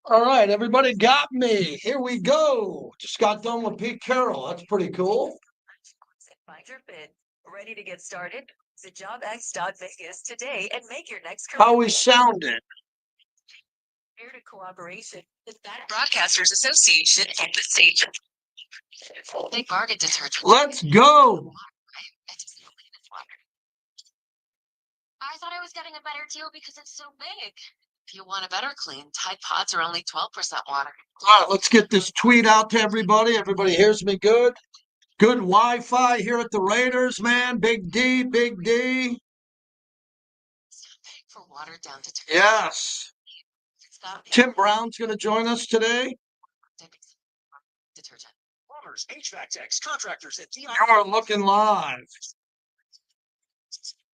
All right, everybody got me. Here we go. Just got done with Pete Carroll. That's pretty cool. Find your fit. Ready to get started? Visit jobx.vegas today and make your next How career we sounded. Here to cooperation with that Broadcasters Association and the station. Big bargain detergent. Let's go. I thought I was getting a better deal because it's so big. If you want a better clean, Tide Pods are only 12% water. All right, let's get this tweet out to everybody. Everybody hears me good. Good Wi-Fi here at the Raiders, man. Big D, Big D. Stop paying for watered down detergent. Yes. Tim Brown's going to join us today. Detergent. Plumbers, HVAC techs, contractors at You are looking live.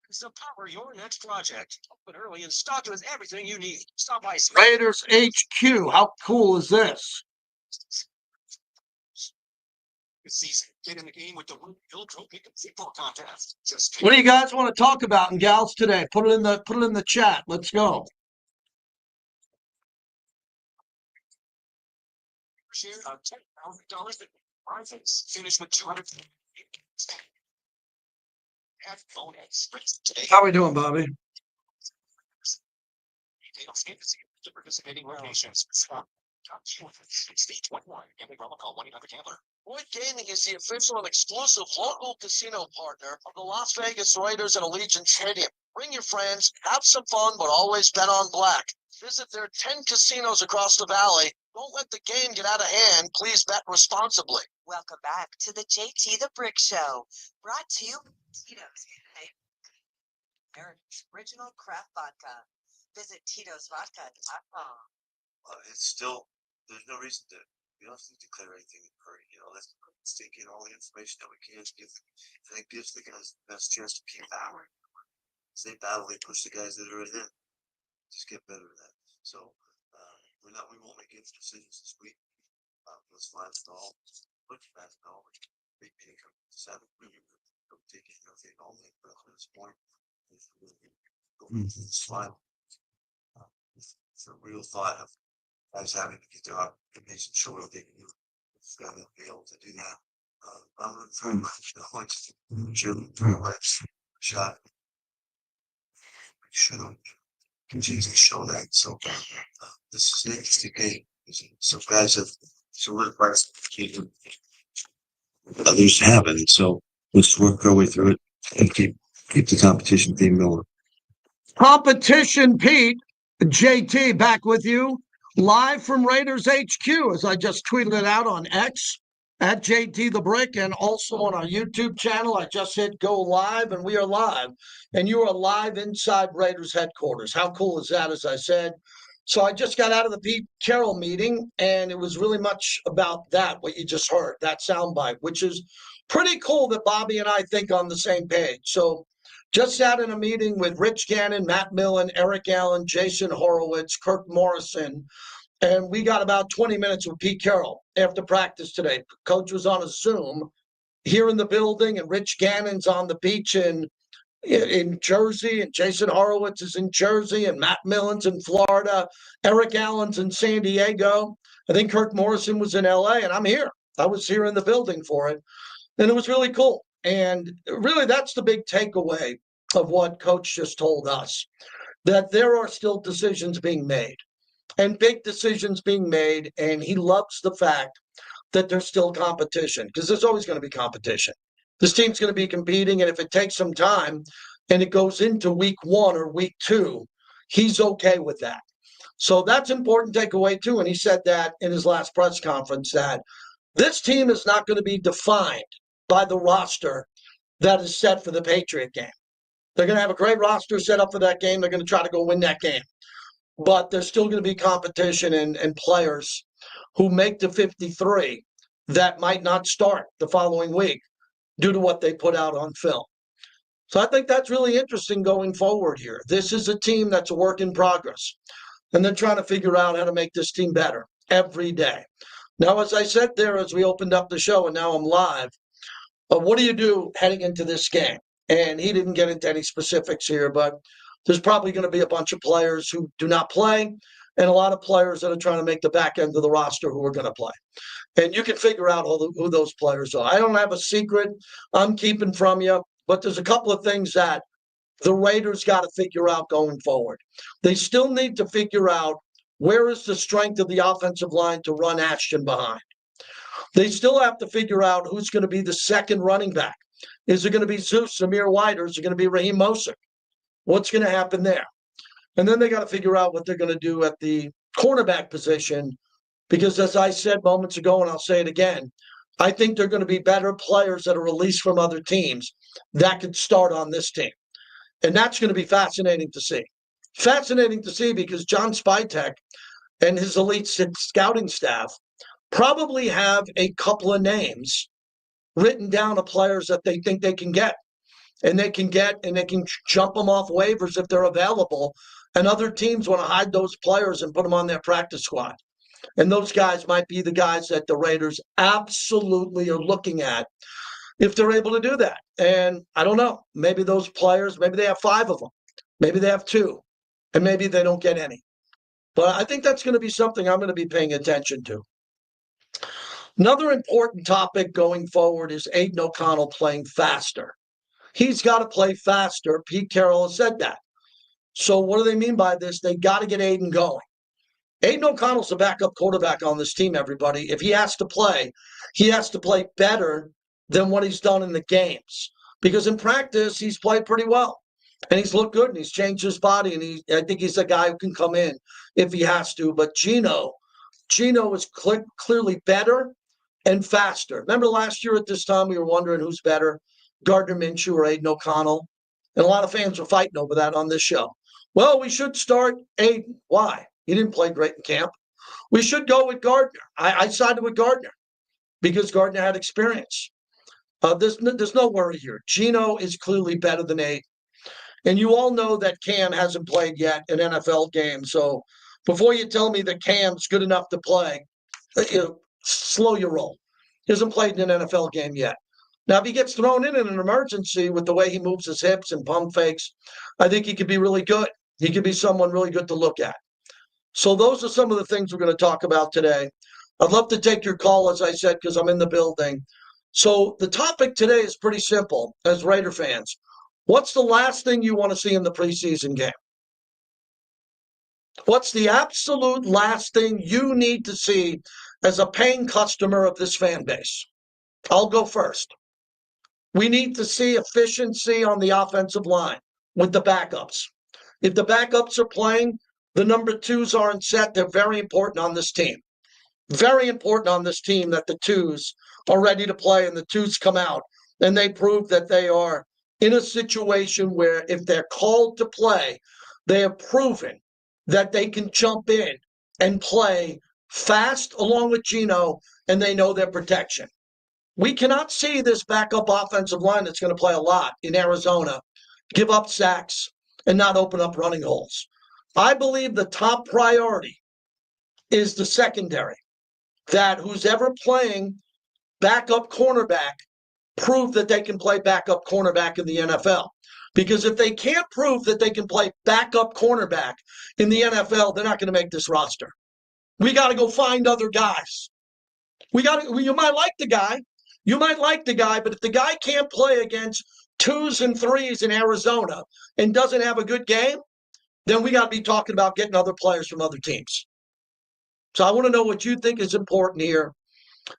So power your next project. Open early and stocked with everything you need. Stop by Raiders HQ. How cool is this? This season. Get in the game with the Hill Trophy football contest. What do you guys want to talk about and gals today? Put it in the chat. Let's go. Share of $10,000 that prizes. Finish with 200. Have bonus today. How we doing, Bobby? Participating locations. Boyd Gaming is the official and exclusive local casino partner of the Las Vegas Raiders at Allegiant Stadium. Bring your friends, have some fun, but always bet on black. Visit their 10 casinos across the valley. Don't let the game get out of hand. Please bet responsibly. Welcome back to the JT the Brick Show, brought to you by Tito's. America's original craft vodka. Visit Tito'sVodka.com. It's still, there's no reason to, we don't have to declare anything in a hurry. Let's take in all the information that we can give. I think gives the guys the best chance to keep battling. As they battle, they push the guys that are in. Just get better at that. So, we won't make any decisions this week. Let's find it all. Look at that all. Big meeting coming to 7. Go take it, all the way to this point. Go into this final. It's a real thought of guys having to get their opportunities and show what they can do. It's got to be able to do that. I'm very much very much shot. We should continue to show that. So this is an interesting game. Some guys have solidified, others haven't. So let's work our way through it and keep the competition theme going. Competition, Pete. JT back with you live from Raiders HQ, as I just tweeted it out on X at JT the Brick, and also on our YouTube channel. I just hit go live, and we are live, and you are live inside Raiders headquarters. How cool is that? As I said, so I just got out of the Pete Carroll meeting, and it was really much about that, what you just heard, that soundbite, which is pretty cool that Bobby and I think on the same page. So just sat in a meeting with Rich Gannon, Matt Millen, Eric Allen, Jason Horowitz, Kirk Morrison, and we got about 20 minutes with Pete Carroll after practice today. Coach was on a Zoom here in the building, and Rich Gannon's on the beach in Jersey, and Jason Horowitz is in Jersey, and Matt Millen's in Florida, Eric Allen's in San Diego. I think Kirk Morrison was in LA, and I'm here. I was here in the building for it, and it was really cool. And really, that's the big takeaway of what Coach just told us, that there are still decisions being made and big decisions being made. And he loves the fact that there's still competition, because there's always going to be competition. This team's going to be competing. And if it takes some time and it goes into week 1 or week 2, he's okay with that. So that's important takeaway too. And he said that in his last press conference, that this team is not going to be defined by the roster that is set for the Patriot game. They're going to have a great roster set up for that game. They're going to try to go win that game. But there's still going to be competition and players who make the 53 that might not start the following week due to what they put out on film. So I think that's really interesting going forward here. This is a team that's a work in progress, and they're trying to figure out how to make this team better every day. Now, as I said there, as we opened up the show, and now I'm live, what do you do heading into this game? And he didn't get into any specifics here, but there's probably going to be a bunch of players who do not play and a lot of players that are trying to make the back end of the roster who are going to play. And you can figure out who those players are. I don't have a secret I'm keeping from you, but there's a couple of things that the Raiders got to figure out going forward. They still need to figure out where is the strength of the offensive line to run Ashton behind. They still have to figure out who's going to be the second running back. Is it going to be Zeus, Samir White, or is it going to be Raheem Mostert? What's going to happen there? And then they got to figure out what they're going to do at the cornerback position, because as I said moments ago, and I'll say it again, I think they're going to be better players that are released from other teams that could start on this team. And that's going to be fascinating to see. Fascinating to see because John Spytek and his elite scouting staff probably have a couple of names written down of players that they think they can get. And they can jump them off waivers if they're available. And other teams want to hide those players and put them on their practice squad. And those guys might be the guys that the Raiders absolutely are looking at if they're able to do that. And I don't know, maybe those players, maybe they have 5 of them. Maybe they have 2. And maybe they don't get any. But I think that's going to be something I'm going to be paying attention to. Another important topic going forward is Aiden O'Connell playing faster. He's got to play faster. Pete Carroll has said that. So what do they mean by this? They got to get Aiden going. Aiden O'Connell's a backup quarterback on this team, everybody. If he has to play, he has to play better than what he's done in the games. Because in practice, he's played pretty well. And he's looked good, and he's changed his body, and I think he's a guy who can come in if he has to. But Gino is clearly better and faster. Remember last year at this time, we were wondering who's better, Gardner Minshew or Aiden O'Connell? And a lot of fans were fighting over that on this show. Well, we should start Aiden. Why? He didn't play great in camp. We should go with Gardner. I sided with Gardner because Gardner had experience. There's no worry here. Gino is clearly better than Aiden. And you all know that Cam hasn't played yet an NFL game. So before you tell me that Cam's good enough to play, slow your roll. He hasn't played in an NFL game yet. Now, if he gets thrown in an emergency with the way he moves his hips and pump fakes, I think he could be really good. He could be someone really good to look at. So those are some of the things we're going to talk about today. I'd love to take your call, as I said, because I'm in the building. So the topic today is pretty simple as Raider fans. What's the last thing you want to see in the preseason game? What's the absolute last thing you need to see as a paying customer of this fan base? I'll go first. We need to see efficiency on the offensive line with the backups. If the backups are playing, the number 2s aren't set. They're very important on this team. Very important on this team that the 2s are ready to play and the 2s come out and they prove that they are in a situation where if they're called to play, they have proven that they can jump in and play fast along with Gino, and they know their protection. We cannot see this backup offensive line that's going to play a lot in Arizona give up sacks and not open up running holes. I believe the top priority is the secondary, that who's ever playing backup cornerback prove that they can play backup cornerback in the NFL. Because if they can't prove that they can play backup cornerback in the NFL, they're not going to make this roster. We got to go find other guys. You might like the guy. You might like the guy, but if the guy can't play against 2s and 3s in Arizona and doesn't have a good game, then we got to be talking about getting other players from other teams. So I want to know what you think is important here,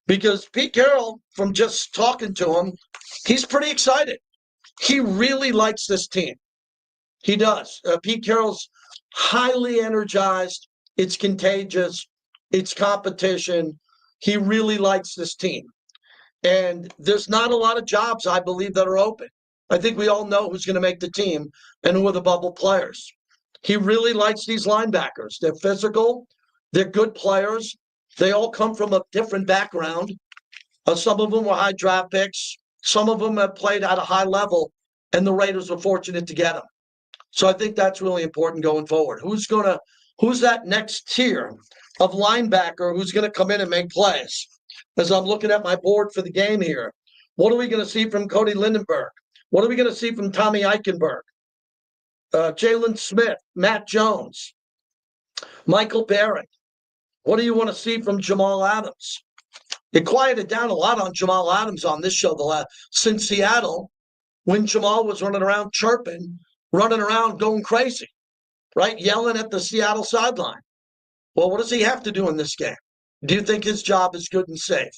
because Pete Carroll, from just talking to him, he's pretty excited. He really likes this team. He does. Pete Carroll's highly energized. It's contagious. It's competition. He really likes this team. And there's not a lot of jobs, I believe, that are open. I think we all know who's going to make the team and who are the bubble players. He really likes these linebackers. They're physical. They're good players. They all come from a different background. Some of them were high draft picks. Some of them have played at a high level, and the Raiders were fortunate to get them. So I think that's really important going forward. Who's that next tier of linebacker who's going to come in and make plays? As I'm looking at my board for the game here, what are we going to see from Cody Lindenberg? What are we going to see from Tommy Eichenberg? Jalen Smith, Matt Jones, Michael Barrett. What do you want to see from Jamal Adams? It quieted down a lot on Jamal Adams on this show since Seattle, when Jamal was running around chirping, running around going crazy, right? Yelling at the Seattle sideline. Well, what does he have to do in this game? Do you think his job is good and safe?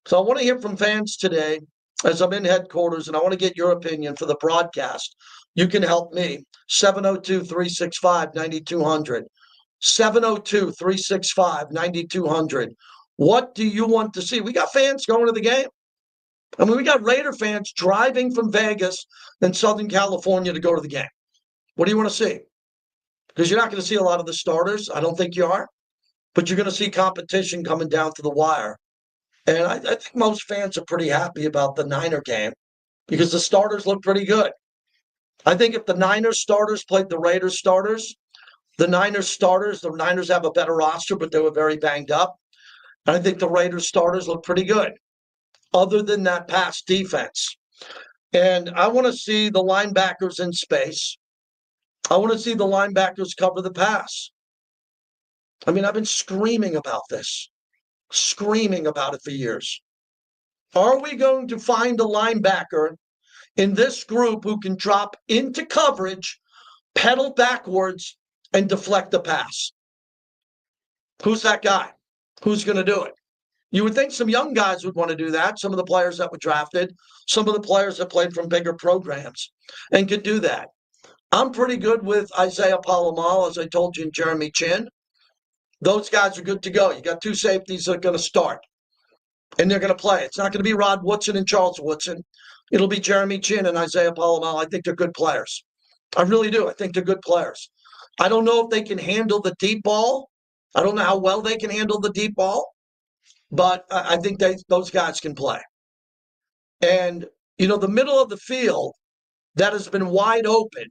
So I want to hear from fans today as I'm in headquarters, and I want to get your opinion for the broadcast. You can help me. 702-365-9200. 702-365-9200. What do you want to see? We got fans going to the game. I mean, we got Raider fans driving from Vegas and Southern California to go to the game. What do you want to see? Because you're not going to see a lot of the starters. I don't think you are. But you're going to see competition coming down to the wire. And I think most fans are pretty happy about the Niner game because the starters look pretty good. I think if the Niners starters played the Raiders starters, the Niners have a better roster, but they were very banged up. And I think the Raiders starters look pretty good, other than that pass defense. And I want to see the linebackers in space. I want to see the linebackers cover the pass. I mean, I've been screaming about this, screaming about it for years. Are we going to find a linebacker in this group who can drop into coverage, pedal backwards, and deflect the pass? Who's that guy? Who's going to do it? You would think some young guys would want to do that. Some of the players that were drafted, some of the players that played from bigger programs and could do that. I'm pretty good with Isaiah Palomal, as I told you, and Jeremy Chin. Those guys are good to go. You got two safeties that are going to start, and they're going to play. It's not going to be Rod Woodson and Charles Woodson. It'll be Jeremy Chin and Isaiah Palomal. I think they're good players. I really do. I think they're good players. I don't know if they can handle the deep ball. I don't know how well they can handle the deep ball, but I think those guys can play. And, the middle of the field that has been wide open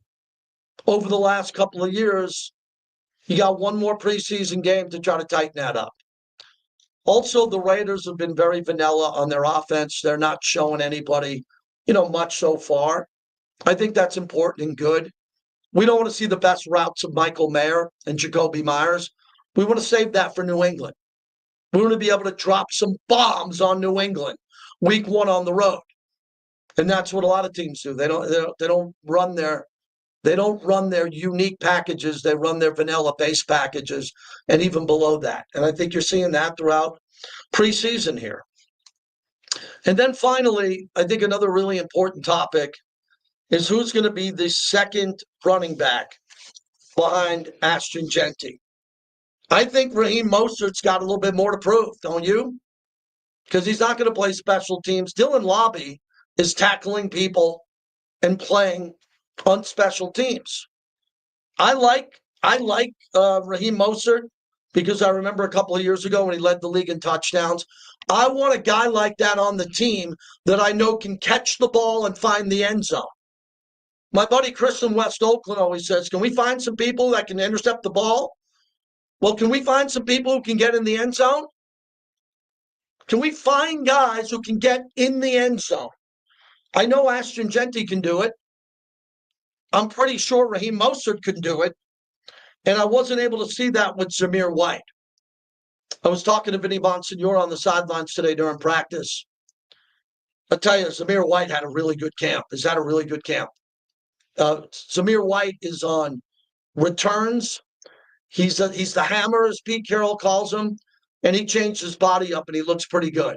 over the last couple of years, you got one more preseason game to try to tighten that up. Also, the Raiders have been very vanilla on their offense. They're not showing anybody, much so far. I think that's important and good. We don't want to see the best routes of Michael Mayer and Jacoby Myers. We want to save that for New England. We want to be able to drop some bombs on New England week one on the road. And that's what a lot of teams do. They don't run their unique packages. They run their vanilla base packages and even below that. And I think you're seeing that throughout preseason here. And then finally, I think another really important topic is who's going to be the second running back behind Ashton Genty. I think Raheem Mostert's got a little bit more to prove, don't you? Because he's not going to play special teams. Dylan Lobby is tackling people and playing on special teams. I like Raheem Mostert because I remember a couple of years ago when he led the league in touchdowns. I want a guy like that on the team that I know can catch the ball and find the end zone. My buddy Chris in West Oakland always says, can we find some people that can intercept the ball? Well, can we find some people who can get in the end zone? Can we find guys who can get in the end zone? I know Ashton Genty can do it. I'm pretty sure Raheem Mostert could do it. And I wasn't able to see that with Zamir White. I was talking to Vinny Bonsignore on the sidelines today during practice. I tell you, Zamir White had a really good camp. He's had a really good camp. Zamir White is on returns. He's the hammer, as Pete Carroll calls him, and he changed his body up, and he looks pretty good.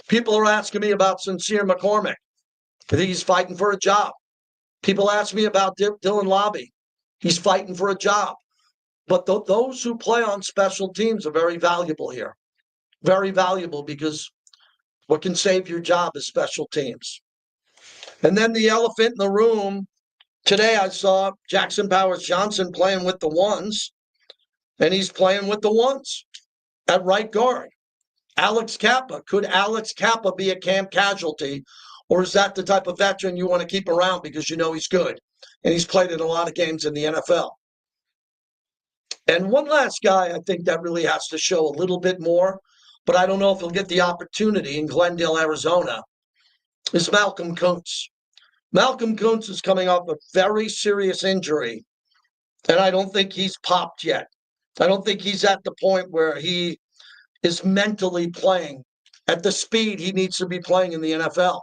People are asking me about Sincere McCormick. I think he's fighting for a job. People ask me about Dylan Lobby. He's fighting for a job. But those who play on special teams are very valuable here. Very valuable because what can save your job is special teams. And then the elephant in the room, today I saw Jackson Powers-Johnson playing with the ones, and he's playing with the ones at right guard. Alex Kappa. Could Alex Kappa be a camp casualty, or is that the type of veteran you want to keep around because you know he's good and he's played in a lot of games in the NFL? And one last guy I think that really has to show a little bit more, but I don't know if he'll get the opportunity in Glendale, Arizona, is Malcolm Kuntz. Malcolm Kuntz is coming off a very serious injury, and I don't think he's popped yet. I don't think he's at the point where he is mentally playing at the speed he needs to be playing in the NFL.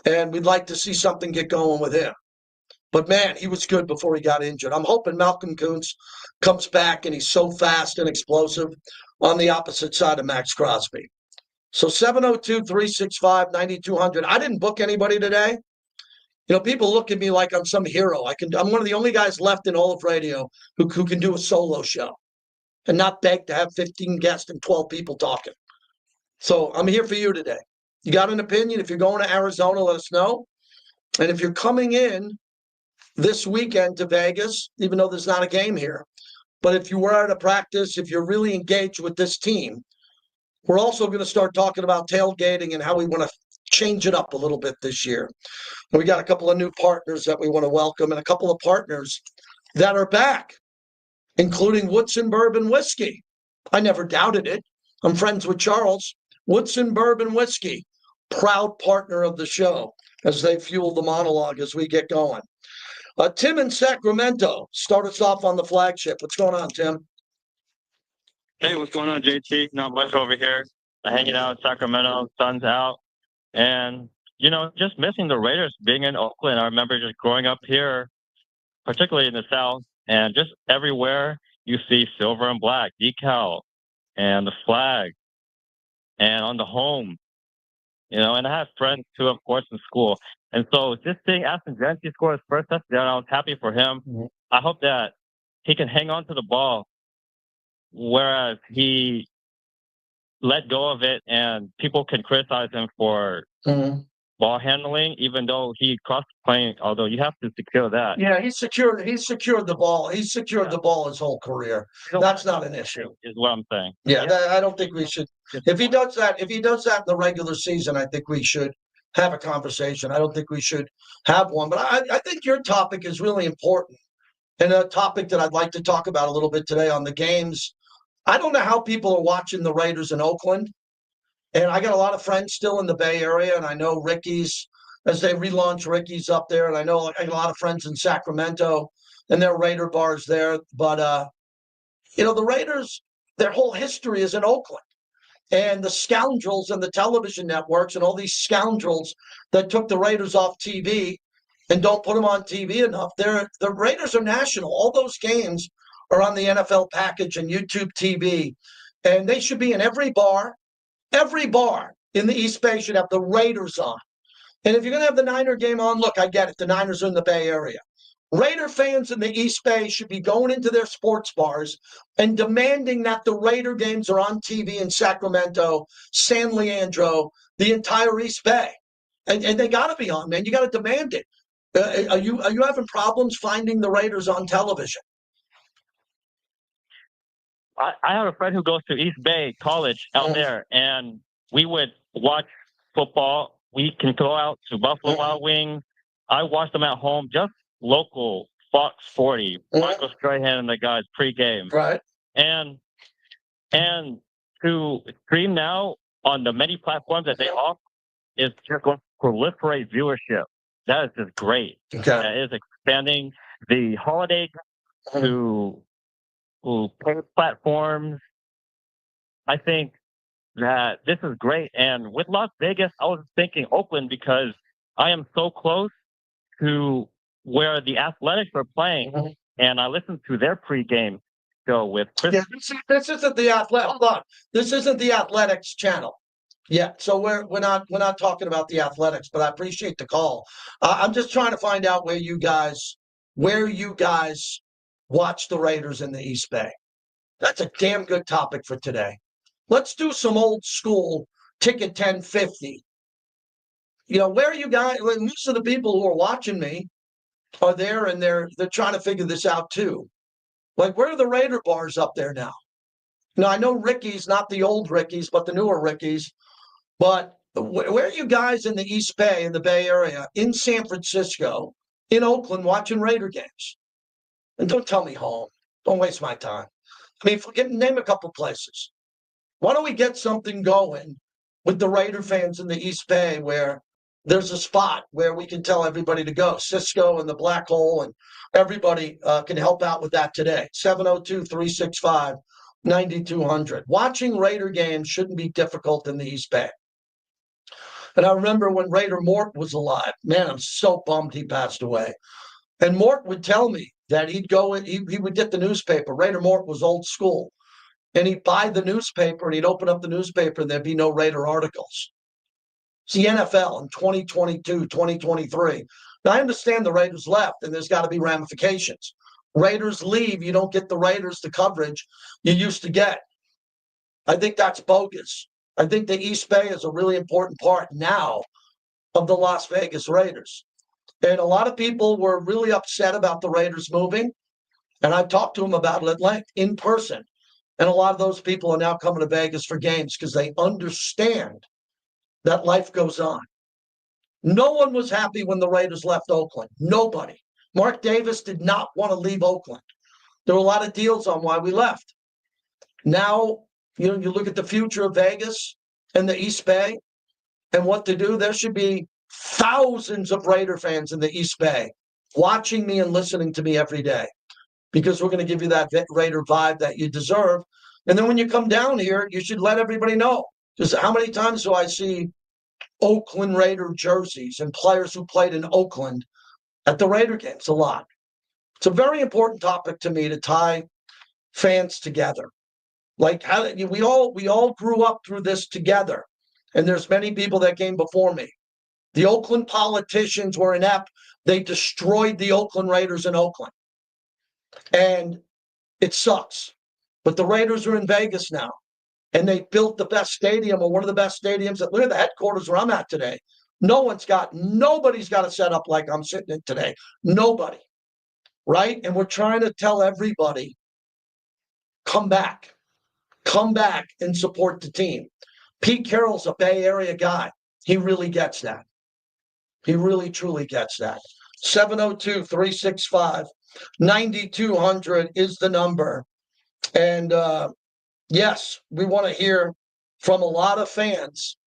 And we'd like to see something get going with him. But man, he was good before he got injured. I'm hoping Malcolm Kuntz comes back and he's so fast and explosive on the opposite side of Max Crosby. So 702-365-9200. I didn't book anybody today. You know, people look at me like I'm some hero. I'm one of the only guys left in all of radio who can do a solo show and not beg to have 15 guests and 12 people talking. So I'm here for you today. You got an opinion? If you're going to Arizona, let us know. And if you're coming in this weekend to Vegas, even though there's not a game here, but if you were at a practice, if you're really engaged with this team, we're also going to start talking about tailgating and how we want to change it up a little bit this year. And we got a couple of new partners that we want to welcome and a couple of partners that are back, including Woodson Bourbon Whiskey. I never doubted it. I'm friends with Charles. Woodson Bourbon Whiskey, proud partner of the show as they fuel the monologue as we get going. Tim in Sacramento, start us off on the flagship. What's going on, Tim? Hey, what's going on, JT? Not much over here. Hanging out in Sacramento, sun's out. And, you know, just missing the Raiders being in Oakland. I remember just growing up here, particularly in the South, and just everywhere you see silver and black decal and the flag and on the home, you know, and I have friends too, of course, in school. And so just seeing Aston Gentry score his first touchdown, I was happy for him. Mm-hmm. I hope that he can hang on to the ball, whereas he let go of it and people can criticize him for ball handling, even though he crossed the plane, although you have to secure that. Yeah, he's secured the ball. He's secured the ball his whole career. That's not an issue. Is what I'm saying. Yeah, I don't think we should. If he does that in the regular season, I think we should have a conversation. I don't think we should have one. But I think your topic is really important. And a topic that I'd like to talk about a little bit today on the games. I don't know how people are watching the Raiders in Oakland. And I got a lot of friends still in the Bay Area, and I know Ricky's, as they relaunch Ricky's up there, and I know I got a lot of friends in Sacramento, and there are Raider bars there. But, you know, the Raiders, their whole history is in Oakland. And the scoundrels and the television networks and all these scoundrels that took the Raiders off TV and don't put them on TV enough, the Raiders are national. All those games are on the NFL package and YouTube TV, and they should be in every bar. Every bar in the East Bay should have the Raiders on. And if you're going to have the Niner game on, look, I get it. The Niners are in the Bay Area. Raider fans in the East Bay should be going into their sports bars and demanding that the Raider games are on TV in Sacramento, San Leandro, the entire East Bay. And they got to be on, man. You got to demand it. Are you having problems finding the Raiders on television? I have a friend who goes to East Bay College out there, and we would watch football. We can go out to Buffalo Wild Wings. I watch them at home, just local Fox 40, Michael Strahan and the guys pregame. Right. And to stream now on the many platforms that they offer is just going to proliferate viewership. That is just great. Okay. That is expanding the holiday to paid platforms. I think that this is great. And with Las Vegas, I was thinking Oakland because I am so close to where the Athletics are playing, and I listened to their pregame show with Chris. Yeah, this isn't the Athletic. Hold on, this isn't the Athletics channel. Yeah, so we're not talking about the Athletics, but I appreciate the call. I'm just trying to find out where you guys watch the Raiders in the East Bay. That's a damn good topic for today. Let's do some old school ticket 1050. You know, where are you guys? Most of the people who are watching me are there, and they're trying to figure this out too. Like, where are the Raider bars up there now? Now, I know Ricky's, not the old Ricky's, but the newer Ricky's. But where are you guys in the East Bay, in the Bay Area, in San Francisco, in Oakland, watching Raider games? And don't tell me home. Don't waste my time. I mean, name a couple places. Why don't we get something going with the Raider fans in the East Bay where there's a spot where we can tell everybody to go. Cisco and the Black Hole and everybody can help out with that today. 702-365-9200. Watching Raider games shouldn't be difficult in the East Bay. And I remember when Raider Mort was alive. Man, I'm so bummed he passed away. And Mort would tell me that he'd go in, he would get the newspaper. Raider Mort was old school. And he'd buy the newspaper and he'd open up the newspaper and there'd be no Raider articles. It's the NFL in 2022, 2023. Now, I understand the Raiders left and there's got to be ramifications. Raiders leave, you don't get the Raiders the coverage you used to get. I think that's bogus. I think the East Bay is a really important part now of the Las Vegas Raiders. And a lot of people were really upset about the Raiders moving. And I've talked to them about it at length in person. And a lot of those people are now coming to Vegas for games because they understand that life goes on. No one was happy when the Raiders left Oakland. Nobody. Mark Davis did not want to leave Oakland. There were a lot of deals on why we left. Now, you look at the future of Vegas and the East Bay and what to do. There should be thousands of Raider fans in the East Bay watching me and listening to me every day because we're going to give you that Raider vibe that you deserve. And then when you come down here, you should let everybody know. Because how many times do I see Oakland Raider jerseys and players who played in Oakland at the Raider games? A lot. It's a very important topic to me to tie fans together. Like how we all grew up through this together. And there's many people that came before me. The Oakland politicians were inept. They destroyed the Oakland Raiders in Oakland. And it sucks. But the Raiders are in Vegas now. And they built the best stadium or one of the best stadiums. Look at the headquarters where I'm at today. Nobody's got a setup like I'm sitting in today. Nobody. Right? And we're trying to tell everybody, come back. Come back and support the team. Pete Carroll's a Bay Area guy. He really gets that. He really, truly gets that. 702-365-9200 is the number. And yes, we want to hear from a lot of fans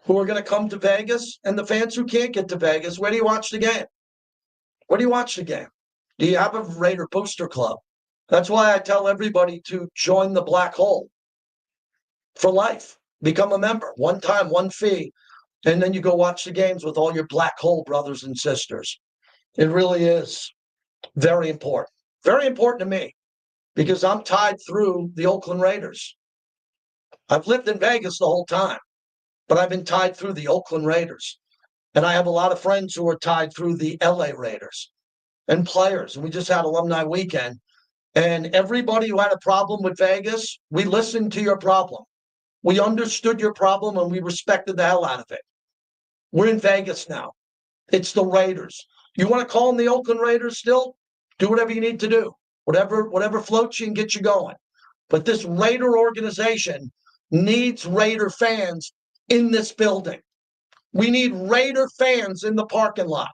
who are going to come to Vegas and the fans who can't get to Vegas. Where do you watch the game? Where do you watch the game? Do you have a Raider booster club? That's why I tell everybody to join the Black Hole for life. Become a member. One time, one fee. And then you go watch the games with all your Black Hole brothers and sisters. It really is very important. Very important to me because I'm tied through the Oakland Raiders. I've lived in Vegas the whole time, but I've been tied through the Oakland Raiders. And I have a lot of friends who are tied through the LA Raiders and players. And we just had alumni weekend. And everybody who had a problem with Vegas, we listened to your problem. We understood your problem and we respected the hell out of it. We're in Vegas now. It's the Raiders. You want to call them the Oakland Raiders still? Do whatever you need to do. Whatever floats you and gets you going. But this Raider organization needs Raider fans in this building. We need Raider fans in the parking lot.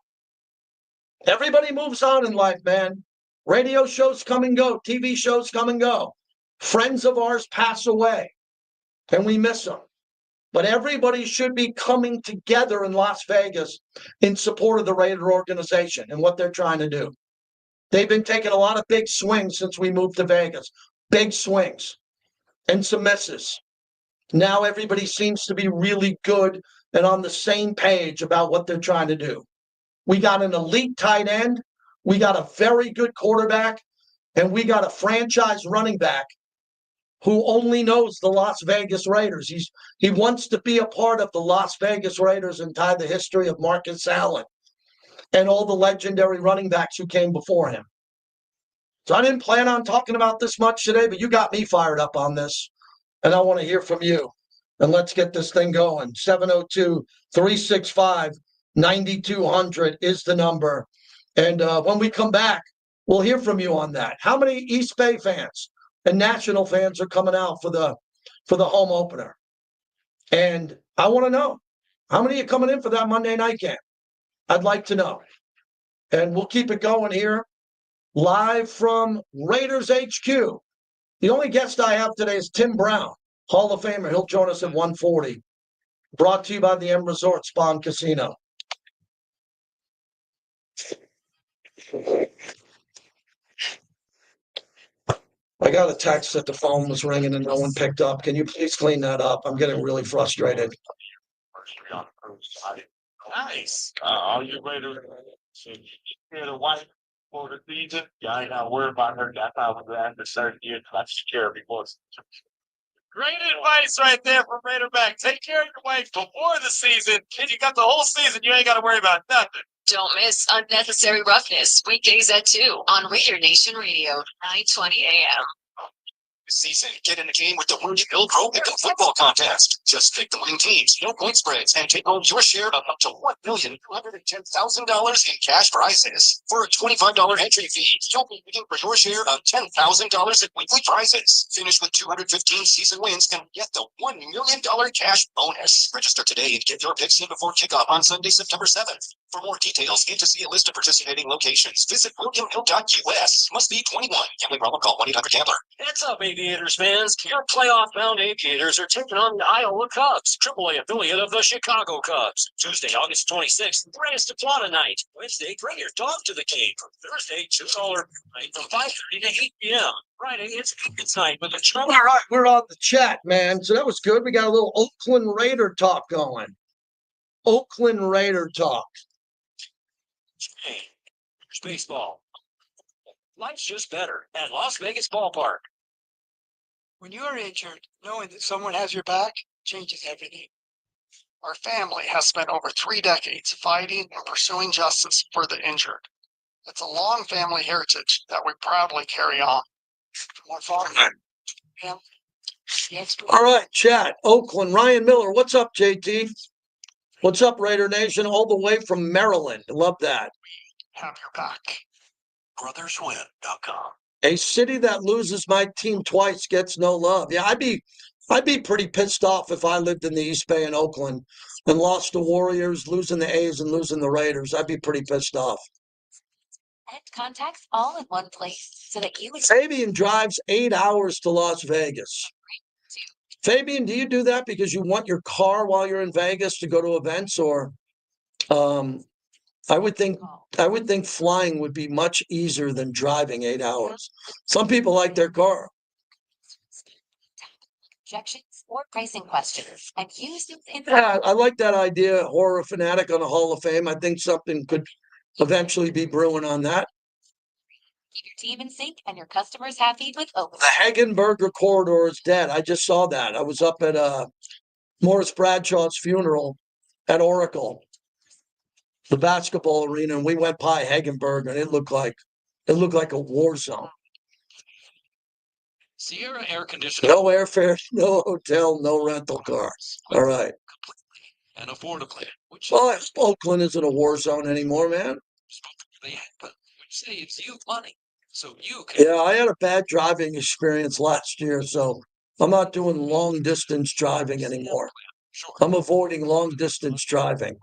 Everybody moves on in life, man. Radio shows come and go. TV shows come and go. Friends of ours pass away, and we miss them. But everybody should be coming together in Las Vegas in support of the Raider organization and what they're trying to do. They've been taking a lot of big swings since we moved to Vegas. Big swings and some misses. Now everybody seems to be really good and on the same page about what they're trying to do. We got an elite tight end. We got a very good quarterback. And we got a franchise running back who only knows the Las Vegas Raiders. He wants to be a part of the Las Vegas Raiders and tie the history of Marcus Allen and all the legendary running backs who came before him. So I didn't plan on talking about this much today, but you got me fired up on this, and I want to hear from you. And let's get this thing going. 702-365-9200 is the number. And when we come back, we'll hear from you on that. How many East Bay fans and national fans are coming out for the home opener? And I want to know, how many are coming in for that Monday night game? I'd like to know. And we'll keep it going here, live from Raiders HQ. The only guest I have today is Tim Brown, Hall of Famer. He'll join us at 1:40. Brought to you by the M Resort Spa and Casino. I got a text that the phone was ringing and no one picked up. Can you please clean that up? I'm getting really frustrated. Nice. All you Raiders, hear the wife for the season. Y'all ain't gotta worry about her. That's how we're after certain years. That's secure before. Great advice right there from Raiderback. Take care of your wife before the season. Kid, you got the whole season. You ain't got to worry about nothing. Don't miss Unnecessary Roughness, weekdays at 2 on Raider Nation Radio, 9:20 a.m. Season. Get in the game with the Wounded Hill Pro Pick'em Football Contest. Just pick the winning teams, no point spreads, and take home your share of up to $1,210,000 in cash prizes. For a $25 entry fee, you'll be bidding for your share of $10,000 in weekly prizes. Finish with 215 season wins and get the $1 million cash bonus. Register today and get your picks in before kickoff on Sunday, September 7th. For more details and to see a list of participating locations, visit WilliamHill.us. Must be 21. Gambling problem? Call 1-800-GAMBLER. What's up, Aviators fans? Your playoff-bound Aviators are taking on the Iowa Cubs, AAA affiliate of the Chicago Cubs. Tuesday, August 26th, Reyes to Plata night. Wednesday, bring your dog to the game. Thursday, $2 night from 5:30 to 8 p.m. Friday, it's Pickens night with a All right, we're on the chat, man. So that was good. We got a little Oakland Raider talk going. Oakland Raider talk. baseball. Life's just better at Las Vegas Ballpark. When you are injured, knowing that someone has your back changes everything. Our family has spent over 3 decades fighting and pursuing justice for the injured. It's a long family heritage that we proudly carry on. More father. All right, chat. Oakland, Ryan Miller. What's up, JT? What's up, Raider Nation? All the way from Maryland. Love that. Have your back. Brotherswin.com. A city that loses my team twice gets no love. Yeah, I'd be pretty pissed off if I lived in the East Bay in Oakland and lost the Warriors, losing the A's and losing the Raiders. I'd be pretty pissed off. And contacts all in one place so that you Fabian drives 8 hours to Las Vegas. Fabian, do you do that because you want your car while you're in Vegas to go to events, or I would think flying would be much easier than driving 8 hours. Some people like their car. objections or pricing questions and use them in Yeah, I like that idea, horror fanatic on the Hall of Fame. I think something could eventually be brewing on that. keep your team in sync and your customers happy with Oakland. The Hagenberger corridor is dead. I just saw that. I was up at Morris Bradshaw's funeral at Oracle, the basketball arena, and we went by Hagenberger, and it looked like a war zone. Sierra Air Conditioning. No airfare, no hotel, no rental car. All right. And affordably. Which Well, Oakland isn't a war zone anymore, man. they happen, which saves you money. So you can Yeah, I had a bad driving experience last year, so I'm not doing long distance driving anymore. sure I'm avoiding long distance driving.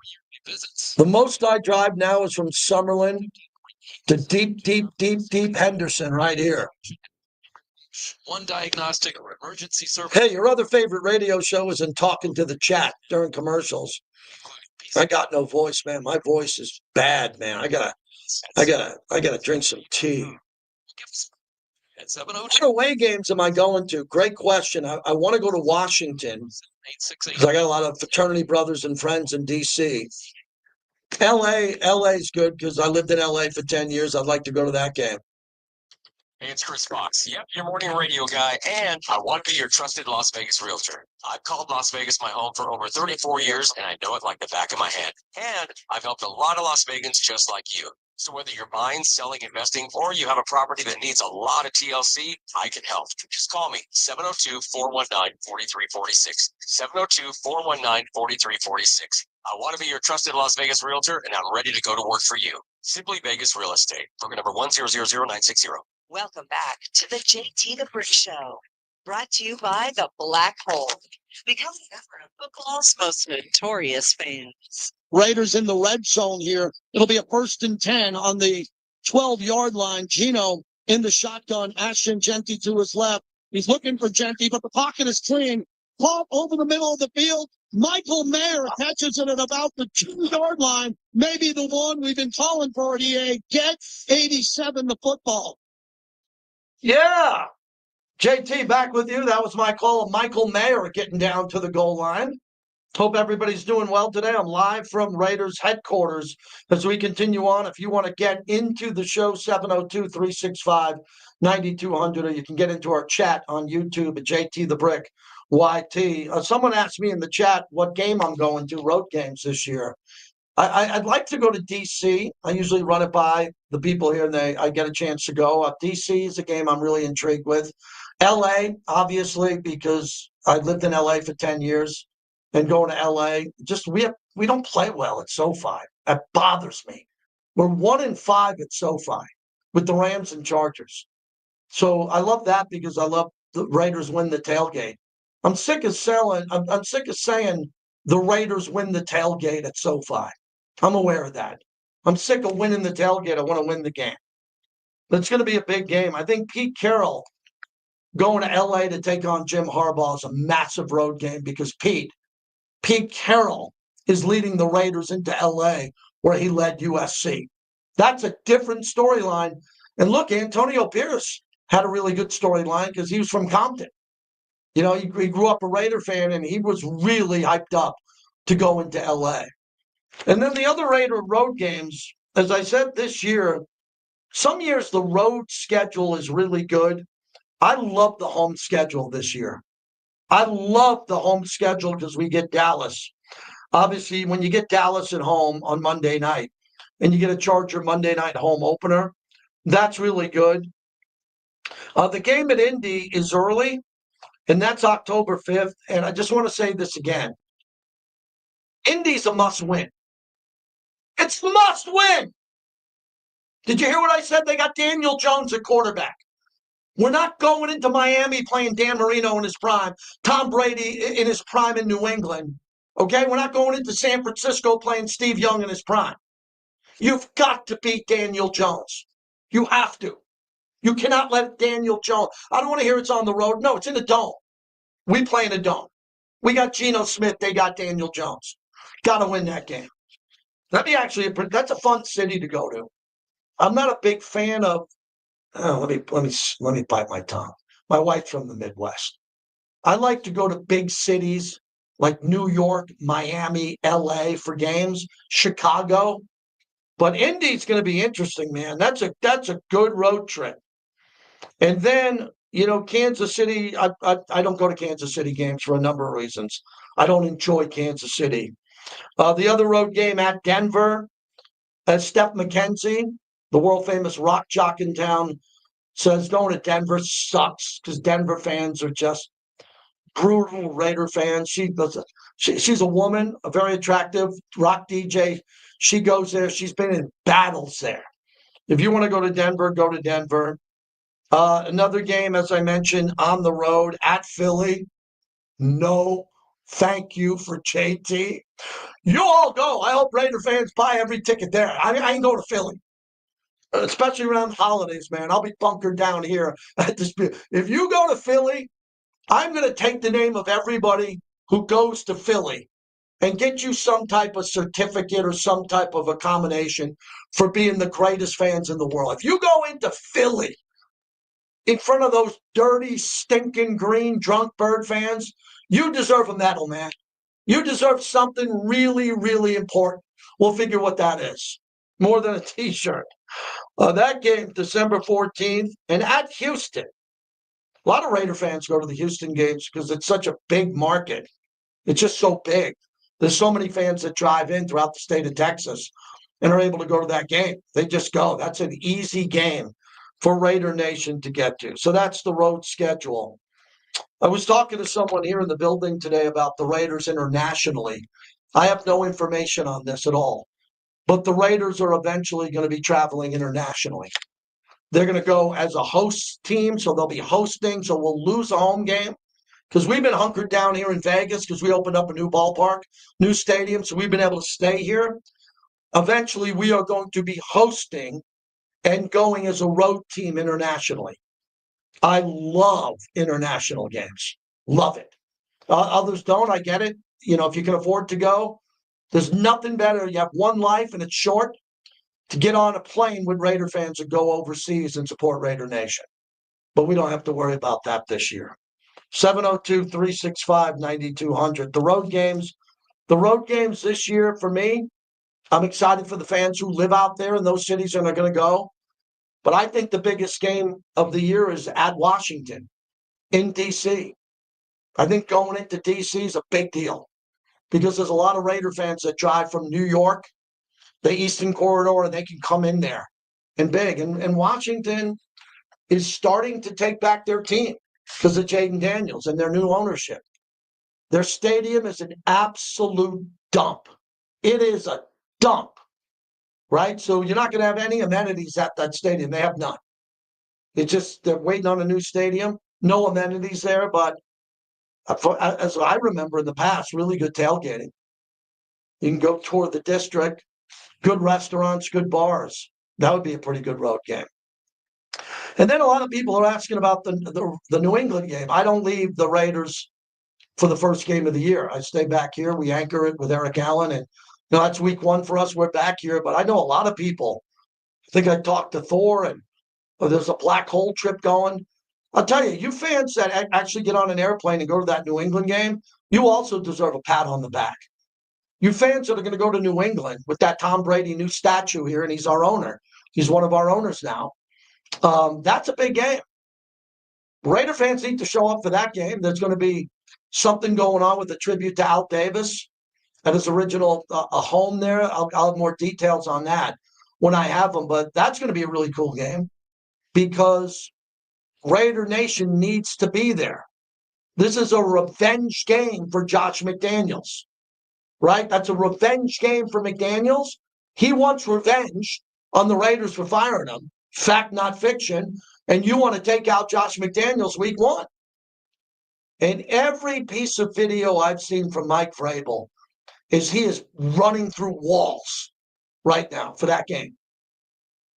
visits. The most I drive now is from Summerlin to deep Henderson right here. One diagnostic or emergency service. Hey, your other favorite radio show is in talking to the chat during commercials. I got no voice, man. My voice is bad, man. I gotta drink some tea. At 702 What away games am I going to? Great question. I want to go to Washington 868. because I got a lot of fraternity brothers and friends in D.C. LA's good because I lived in LA for 10 years. I'd like to go to that game. Hey, it's Chris Fox. Yep, your morning radio guy, and I want to be your trusted Las Vegas realtor. I've called Las Vegas my home for over 34 years, and I know it like the back of my hand. And I've helped a lot of Las Vegans just like you. So whether you're buying, selling, investing, or you have a property that needs a lot of TLC, I can help. Just call me, 702-419-4346. 702-419-4346. I want to be your trusted Las Vegas realtor, and I'm ready to go to work for you. Simply Vegas Real Estate. Broker number 1000960. Welcome back to the JT the Brick Show, brought to you by the Black Hole. Become a member of football's most notorious fans. Raiders in the red zone here. It'll be a 1st and 10 on the 12-yard line. Gino in the shotgun. Ashton Genty to his left. He's looking for Genty, but the pocket is clean. Ball over the middle of the field. Michael Mayer catches it at about the 2-yard line. Maybe the one we've been calling for, EA. Get 87 the football. Yeah. JT, back with you. That was my call of Michael Mayer getting down to the goal line. Hope everybody's doing well today. I'm live from Raiders headquarters as we continue on. If you want to get into the show, 702-365-9200, or you can get into our chat on YouTube at JT the Brick YT. Someone asked me in the chat what game I'm going to, road games this year. I'd like to go to DC. I usually run it by the people here, and I get a chance to go. DC is a game I'm really intrigued with. LA, obviously, because I lived in LA for 10 years. And going to LA, just we don't play well at SoFi. That bothers me. We're 1-5 at SoFi with the Rams and Chargers. So I love that because I love the Raiders win the tailgate. I'm sick of saying the Raiders win the tailgate at SoFi. I'm aware of that. I'm sick of winning the tailgate. I want to win the game. It's going to be a big game. I think Pete Carroll going to LA to take on Jim Harbaugh is a massive road game because Pete Carroll is leading the Raiders into LA where he led USC. That's a different storyline. And look, Antonio Pierce had a really good storyline because he was from Compton. You know, he grew up a Raider fan, and he was really hyped up to go into LA. And then the other Raider road games, as I said this year, some years the road schedule is really good. I love the home schedule this year. I love the home schedule because we get Dallas. Obviously, when you get Dallas at home on Monday night and you get a Charger Monday night home opener, that's really good. The game at Indy is early, and that's October 5th. And I just want to say this again. Indy's a must-win. It's must-win. Did you hear what I said? They got Daniel Jones at quarterback. We're not going into Miami playing Dan Marino in his prime, Tom Brady in his prime in New England. Okay? We're not going into San Francisco playing Steve Young in his prime. You've got to beat Daniel Jones. You have to. You cannot let Daniel Jones. I don't want to hear it's on the road. No, it's in the dome. We play in a dome. We got Geno Smith. They got Daniel Jones. Got to win that game. That's a fun city to go to. I'm not a big fan of. Oh, let me bite my tongue. My wife's from the Midwest. I like to go to big cities like New York, Miami, LA for games, Chicago. But Indy's going to be interesting, man. That's a good road trip. And then, Kansas City, I don't go to Kansas City games for a number of reasons. I don't enjoy Kansas City. The other road game at Denver, Steph McKenzie, the world-famous rock jock in town, says going to Denver sucks because Denver fans are just brutal Raider fans. She's a woman, a very attractive rock DJ. She goes there. She's been in battles there. If you want to go to Denver, go to Denver. Another game, as I mentioned, on the road at Philly. No, thank you for JT. You all go. I hope Raider fans buy every ticket there. I ain't going to Philly. Especially around holidays, man. I'll be bunkered down here. If you go to Philly, I'm going to take the name of everybody who goes to Philly and get you some type of certificate or some type of accommodation for being the greatest fans in the world. If you go into Philly in front of those dirty, stinking, green, drunk bird fans, you deserve a medal, man. You deserve something really, really important. We'll figure what that is. More than a T-shirt. That game, December 14th, and at Houston. A lot of Raider fans go to the Houston games because it's such a big market. It's just so big. There's so many fans that drive in throughout the state of Texas and are able to go to that game. They just go. That's an easy game for Raider Nation to get to. So that's the road schedule. I was talking to someone here in the building today about the Raiders internationally. I have no information on this at all. But the Raiders are eventually going to be traveling internationally. They're going to go as a host team, so they'll be hosting, so we'll lose a home game. Because we've been hunkered down here in Vegas because we opened up a new ballpark, new stadium, so we've been able to stay here. Eventually, we are going to be hosting and going as a road team internationally. I love international games. Love it. Others don't, I get it. if you can afford to go, there's nothing better. You have one life and it's short to get on a plane with Raider fans and go overseas and support Raider Nation. But we don't have to worry about that this year. 702-365-9200. The road games this year for me, I'm excited for the fans who live out there in those cities and are going to go. But I think the biggest game of the year is at Washington in D.C. I think going into D.C. is a big deal because there's a lot of Raider fans that drive from New York, the Eastern Corridor, and they can come in there and big. And Washington is starting to take back their team because of Jaden Daniels and their new ownership. Their stadium is an absolute dump. It is a dump, right? So you're not going to have any amenities at that stadium. They have none. It's just they're waiting on a new stadium. No amenities there, but as I remember in the past, really good tailgating. You can go tour the district, good restaurants, good bars. That would be a pretty good road game. And then a lot of people are asking about the New England game. I don't leave the Raiders for the first game of the year. I stay back here. We anchor it with Eric Allen, and that's week one for us. We're back here. But I know a lot of people. I think I talked to Thor, and there's a black hole trip going. I'll tell you, you fans that actually get on an airplane and go to that New England game, you also deserve a pat on the back. You fans that are going to go to New England with that Tom Brady new statue here, and he's our owner. He's one of our owners now. That's a big game. Raider fans need to show up for that game. There's going to be something going on with a tribute to Al Davis at his original home there. I'll have more details on that when I have them, but that's going to be a really cool game because Raider Nation needs to be there. This is a revenge game for Josh McDaniels, right? That's a revenge game for McDaniels. He wants revenge on the Raiders for firing him. Fact, not fiction. And you want to take out Josh McDaniels week one. And every piece of video I've seen from Mike Vrabel is he is running through walls right now for that game.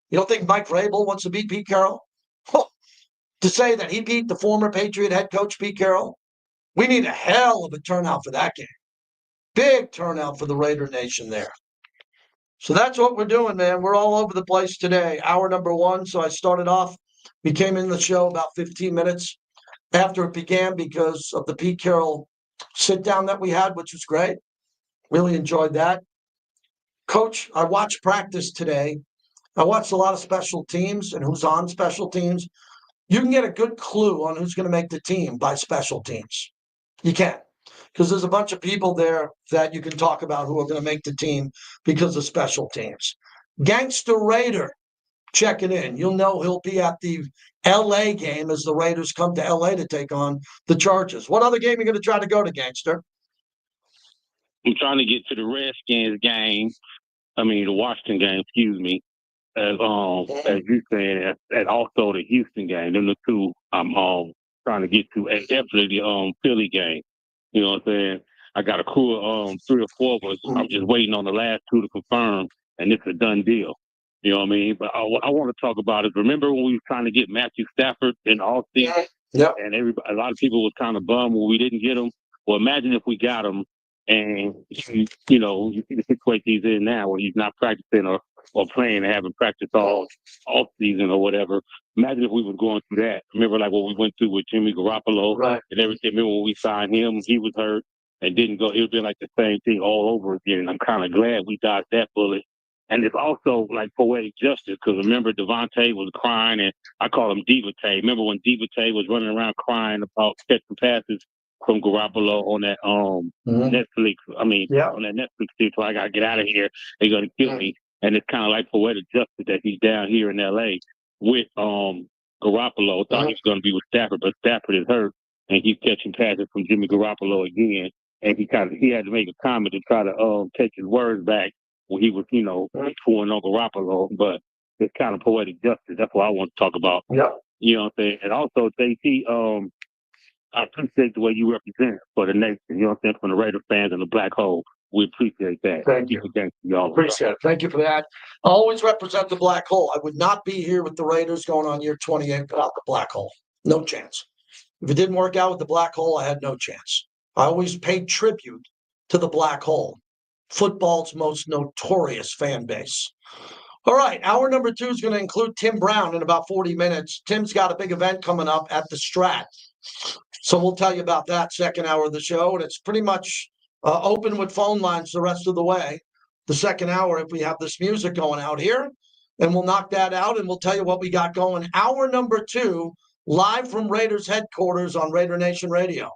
You don't think Mike Vrabel wants to beat Pete Carroll? To say that he beat the former Patriot head coach Pete Carroll? We need a hell of a turnout for that game. Big turnout for the Raider Nation there. So that's what we're doing, man. We're all over the place today. Hour number one. So I started off. We came in the show about 15 minutes after it began because of the Pete Carroll sit down that we had, which was great. Really enjoyed that. Coach, I watched practice today. I watched a lot of special teams and who's on special teams. You can get a good clue on who's going to make the team by special teams. You can. Because there's a bunch of people there that you can talk about who are going to make the team because of special teams. Gangster Raider checking in. You'll know he'll be at the L.A. game as the Raiders come to L.A. to take on the Chargers. What other game are you going to try to go to, Gangster? I'm trying to get to the Redskins game. The Washington game, excuse me. As you said, and also the Houston game. Them the two I'm trying to get to. And definitely the Philly game. You know what I'm saying? I got a crew of 3 or 4 of us. I'm just waiting on the last 2 to confirm, and it's a done deal. You know what I mean? But I want to talk about it. Remember when we were trying to get Matthew Stafford in all season? Yep. And a lot of people was kind of bummed when we didn't get him. Well, imagine if we got him, and you see the situation he's in now, where he's not practicing or playing and having practice all season or whatever. Imagine if we were going through that. Remember, like what we went through with Jimmy Garoppolo and everything. Remember when we signed him, he was hurt and didn't go. It would be like the same thing all over again. And I'm kind of glad we dodged that bullet. And it's also like poetic justice because remember Devontae was crying, and I call him Devontae. Remember when Devontae was running around crying about catching passes from Garoppolo on that Netflix? On that Netflix thing. So I got to get out of here. They're going to kill me. And it's kind of like poetic justice that he's down here in L.A. with Garoppolo. Thought he was going to be with Stafford, but Stafford is hurt, and he's catching passes from Jimmy Garoppolo again. And he had to make a comment to try to take his words back when he was, pulling on Garoppolo. But it's kind of poetic justice. That's what I want to talk about. Yep. You know what I'm saying? And also, JT, I appreciate the way you represent for the nation. You know what I'm saying? From the Raider fans and the Black Hole. We appreciate that. Thank you. Y'all. Appreciate it. Thank you for that. I always represent the Black Hole. I would not be here with the Raiders going on year 28 without the Black Hole. No chance. If it didn't work out with the Black Hole, I had no chance. I always paid tribute to the black hole, football's most notorious fan base. All right, hour number 2 is going to include Tim Brown in about 40 minutes. Tim's got a big event coming up at the Strat. So we'll tell you about that second hour of the show. And it's pretty much open with phone lines the rest of the way. The second hour, if we have this music going out here. And we'll knock that out and we'll tell you what we got going. Hour number 2, live from Raiders headquarters on Raider Nation Radio.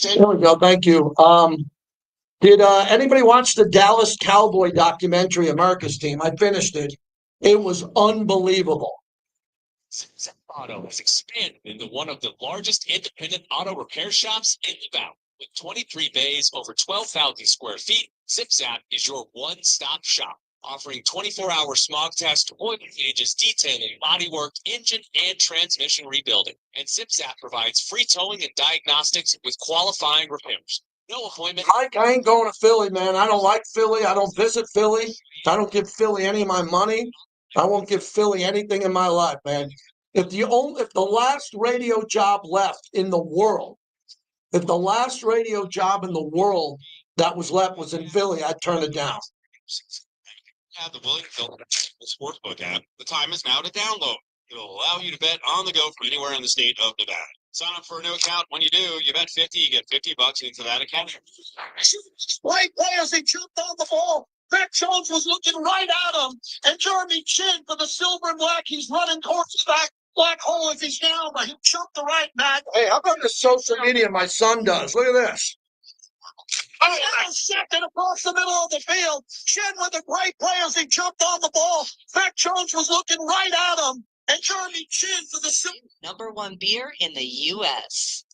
There we go. Thank you. Did anybody watch the Dallas Cowboy documentary, America's Team? I finished it. It was unbelievable. Zip Auto has expanded into one of the largest independent auto repair shops in the Valley. With 23 bays, over 12,000 square feet, ZipZap is your one-stop shop, offering 24-hour smog test, oil changes, detailing, bodywork, engine, and transmission rebuilding. And ZipZap provides free towing and diagnostics with qualifying repairs. No appointment. Mike, I ain't going to Philly, man. I don't like Philly. I don't visit Philly. I don't give Philly any of my money. I won't give Philly anything in my life, man. If the last radio job left in the world, if the last radio job in the world that was left was in Philly, I'd turn it down. Have the William Phillips Sportsbook app. The time is now to download. It will allow you to bet on the go from anywhere in the state of Nevada. Sign up for a new account. When you do, you bet 50, you get $50 into that account. White players, he jumped on the ball. Mac Jones was looking right at him. And Jeremy Chin for the silver and black. He's running towards the black hole if he's down, but he jumped the right back. Hey, how about the social media my son does? Look at this. Second across the middle of the field. Chin with a great play as he jumped on the ball. Mac Jones was looking right at him. And Jeremy Chin for the silver. #1 beer in the U.S.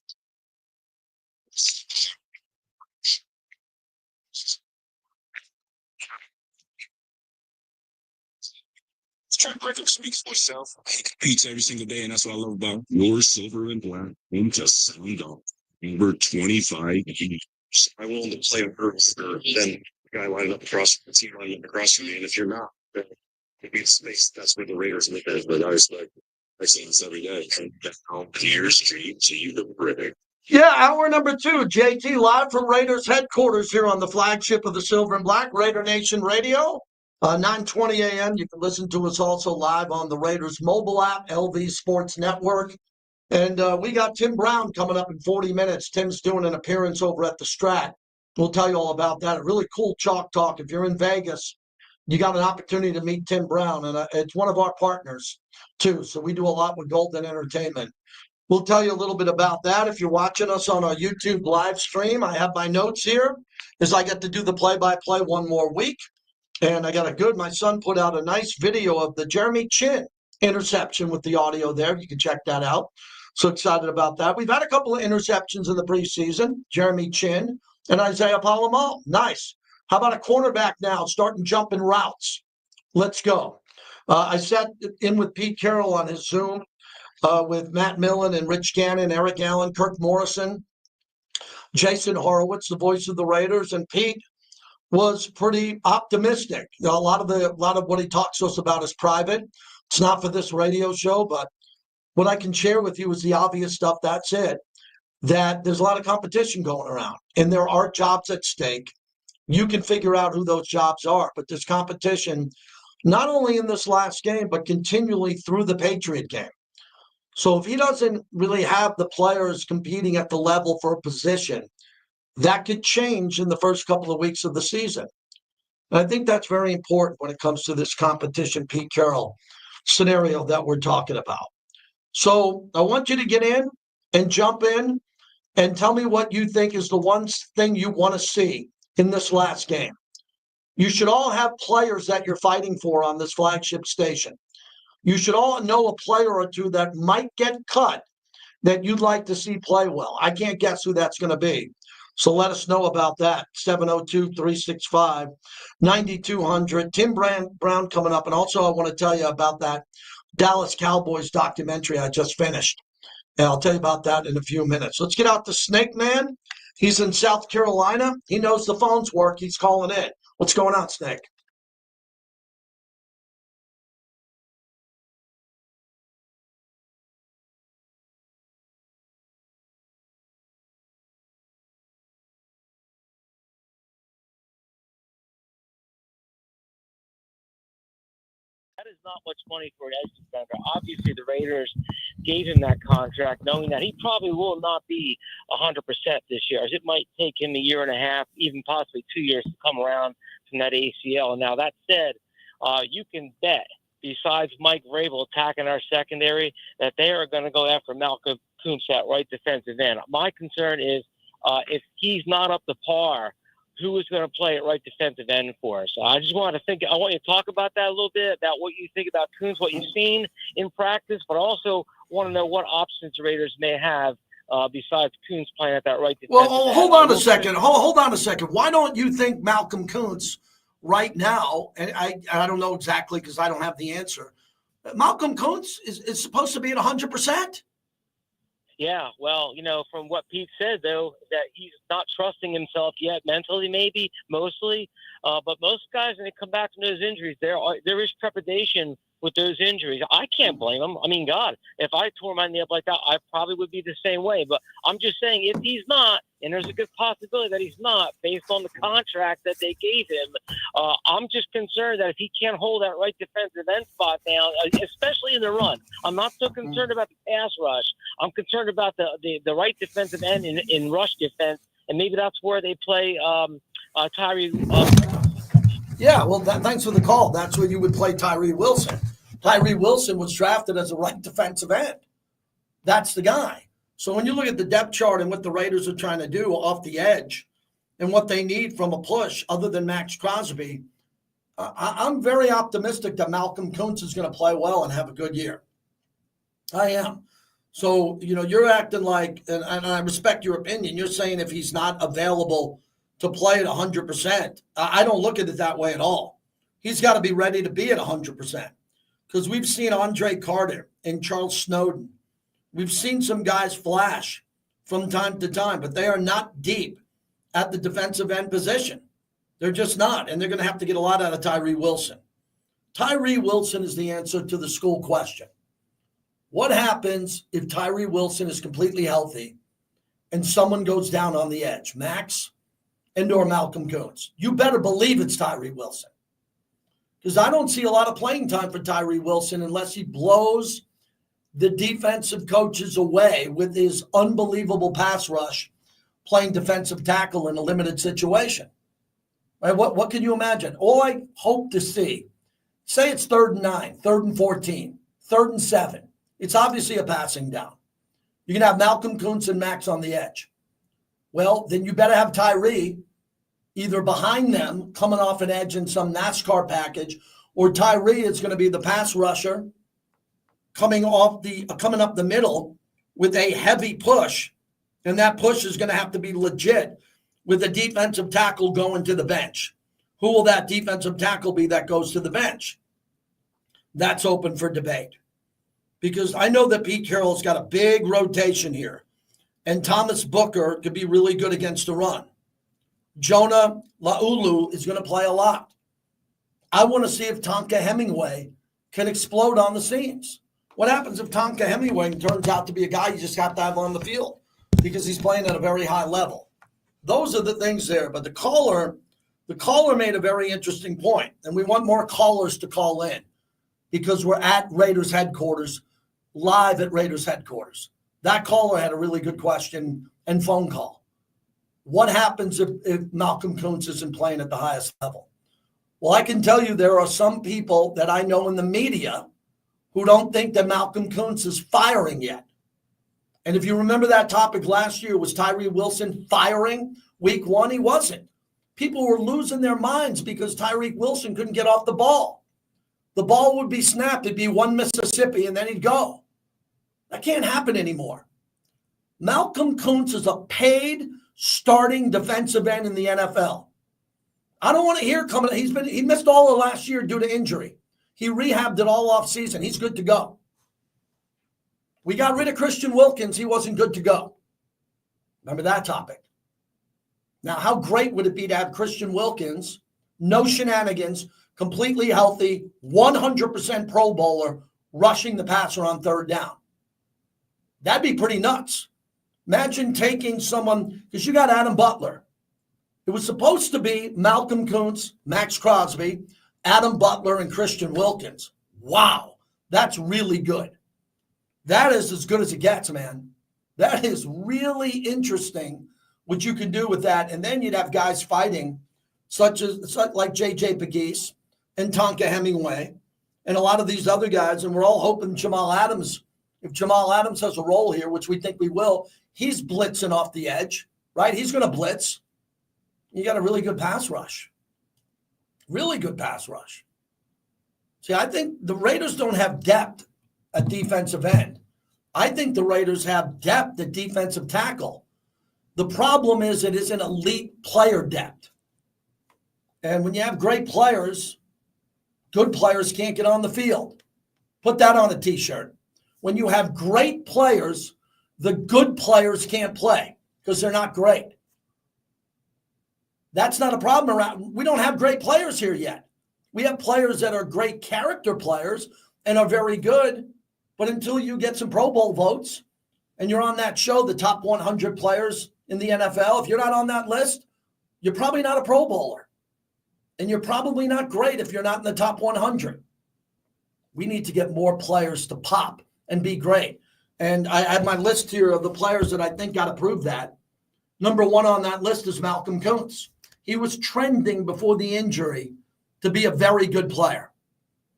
Track record speaks for itself. He competes every single day, and that's what I love about your silver and black. Home to sound off. Number 25. I'm willing to play a hurdle for then the guy lining up across the team lining up across from me. And if you're not, then it beats space. That's where the Raiders make it. But I see this every day. And down Pier Street to the Brick. Yeah, hour number 2, JT, live from Raiders headquarters here on the flagship of the Silver and Black, Raider Nation Radio. 9:20 a.m. You can listen to us also live on the Raiders mobile app, LV Sports Network. And we got Tim Brown coming up in 40 minutes. Tim's doing an appearance over at the Strat. We'll tell you all about that. A really cool chalk talk. If you're in Vegas, you got an opportunity to meet Tim Brown. And it's one of our partners, too. So we do a lot with Golden Entertainment. We'll tell you a little bit about that. If you're watching us on our YouTube live stream, I have my notes here as I get to do the play-by-play one more week. And I got my son put out a nice video of the Jeremy Chin interception with the audio there. You can check that out. So excited about that. We've had a couple of interceptions in the preseason, Jeremy Chin and Isaiah Palomal. Nice. How about a cornerback now starting jumping routes? Let's go. I sat in with Pete Carroll on his Zoom with Matt Millen and Rich Gannon, Eric Allen, Kirk Morrison, Jason Horowitz, the voice of the Raiders, and Pete was pretty optimistic. A lot of what he talks to us about is private. It's not for this radio show, but what I can share with you is the obvious stuff. That's it. That there's a lot of competition going around, and there are jobs at stake. You can figure out who those jobs are, but there's competition not only in this last game, but continually through the Patriot game. So if he doesn't really have the players competing at the level for a position, that could change in the first couple of weeks of the season. And I think that's very important when it comes to this competition, Pete Carroll scenario that we're talking about. So I want you to get in and jump in and tell me what you think is the one thing you want to see in this last game. You should all have players that you're fighting for on this flagship station. You should all know a player or two that might get cut that you'd like to see play well. I can't guess who that's going to be. So let us know about that. 702-365-9200. Tim Brown coming up. And also I want to tell you about that Dallas Cowboys documentary I just finished. And I'll tell you about that in a few minutes. Let's get out to Snake Man. He's in South Carolina. He knows the phones work. He's calling in. What's going on, Snake? That is not much money for an edge defender. Obviously, the Raiders gave him that contract knowing that he probably will not be 100% this year, as it might take him a year and a half, even possibly 2 years to come around from that ACL. And now that said, you can bet, besides Mike Vrabel attacking our secondary, that they are going to go after Malcolm Kuntz at right defensive end. My concern is if he's not up to par, who is going to play at right defensive end for us? I just want you to talk about that a little bit, about what you think about Kuntz, what you've seen in practice, but also want to know what options the Raiders may have besides Kuntz playing at that right defensive end. Well, hold on a second. Hold on a second. Why don't you think Malcolm Kuntz right now, and I don't know exactly because I don't have the answer, Malcolm Kuntz is supposed to be at 100%? Yeah, well, from what Pete said, though, that he's not trusting himself yet mentally, maybe, mostly. But most guys, when they come back from those injuries, there is trepidation with those injuries. I can't blame him. I mean, God, if I tore my knee up like that, I probably would be the same way. But I'm just saying, if he's not, and there's a good possibility that he's not, based on the contract that they gave him, I'm just concerned that if he can't hold that right defensive end spot down, especially in the run, I'm not so concerned about the pass rush. I'm concerned about the right defensive end in rush defense, and maybe that's where they play Tyree. Yeah, well, thanks for the call. That's where you would play Tyree Wilson. Tyree Wilson was drafted as a right defensive end. That's the guy. So when you look at the depth chart and what the Raiders are trying to do off the edge and what they need from a push other than Max Crosby, I'm very optimistic that Malcolm Kuntz is going to play well and have a good year. I am. So, you're acting like, and I respect your opinion, you're saying if he's not available to play at 100%. I don't look at it that way at all. He's got to be ready to be at 100%. because we've seen Andre Carter and Charles Snowden. We've seen some guys flash from time to time, but they are not deep at the defensive end position. They're just not, and they're going to have to get a lot out of Tyree Wilson. Tyree Wilson is the answer to the school question. What happens if Tyree Wilson is completely healthy and someone goes down on the edge, Max and or Malcolm Kuntz? You better believe it's Tyree Wilson, because I don't see a lot of playing time for Tyree Wilson unless he blows the defensive coaches away with his unbelievable pass rush playing defensive tackle in a limited situation. Right? What can you imagine? All I hope to see, say it's 3rd and 9, 3rd and 14, 3rd and 7. It's obviously a passing down. You can have Malcolm Kuntz and Max on the edge. Well, then you better have Tyree either behind them coming off an edge in some NASCAR package, or Tyree is going to be the pass rusher coming up the middle with a heavy push, and that push is going to have to be legit with a defensive tackle going to the bench. Who will that defensive tackle be that goes to the bench? That's open for debate, because I know that Pete Carroll's got a big rotation here, and Thomas Booker could be really good against the run. Jonah Laulu is going to play a lot. I want to see if Tonka Hemingway can explode on the seams. What happens if Tonka Hemingway turns out to be a guy you just have to have on the field because he's playing at a very high level? Those are the things there. But the caller made a very interesting point, and we want more callers to call in because we're at Raiders headquarters, live at Raiders headquarters. That caller had a really good question and phone call. What happens if Malcolm Kuntz isn't playing at the highest level? Well, I can tell you there are some people that I know in the media who don't think that Malcolm Kuntz is firing yet. And if you remember that topic last year, was Tyree Wilson firing week 1? He wasn't. People were losing their minds because Tyree Wilson couldn't get off the ball. The ball would be snapped. It'd be one Mississippi, and then he'd go. That can't happen anymore. Malcolm Kuntz is a paid starting defensive end in the NFL. I don't want to hear coming. He missed all of last year due to injury. He rehabbed it all off season. He's good to go. We got rid of Christian Wilkins. He wasn't good to go. Remember that topic. Now, how great would it be to have Christian Wilkins, no shenanigans, completely healthy, 100% Pro Bowler, rushing the passer on 3rd down? That'd be pretty nuts. Imagine taking someone, because you got Adam Butler. It was supposed to be Malcolm Kuntz, Max Crosby, Adam Butler, and Christian Wilkins. Wow, that's really good. That is as good as it gets, man. That is really interesting what you can do with that. And then you'd have guys fighting, such like J.J. Pegues and Tonka Hemingway and a lot of these other guys. And we're all hoping Jamal Adams, if Jamal Adams has a role here, which we think we will, he's blitzing off the edge, right? He's going to blitz. You got a really good pass rush. Really good pass rush. See, I think the Raiders don't have depth at defensive end. I think the Raiders have depth at defensive tackle. The problem is it isn't elite player depth. And when you have great players, good players can't get on the field. Put that on a T-shirt. When you have great players, the good players can't play because they're not great. That's not a problem around. We don't have great players here yet. We have players that are great character players and are very good. But until you get some Pro Bowl votes and you're on that show, the top 100 players in the NFL, if you're not on that list, you're probably not a Pro Bowler. And you're probably not great if you're not in the top 100. We need to get more players to pop and be great. And I have my list here of the players that I think got to prove that. Number 1 on that list is Malcolm Kuntz. He was trending before the injury to be a very good player,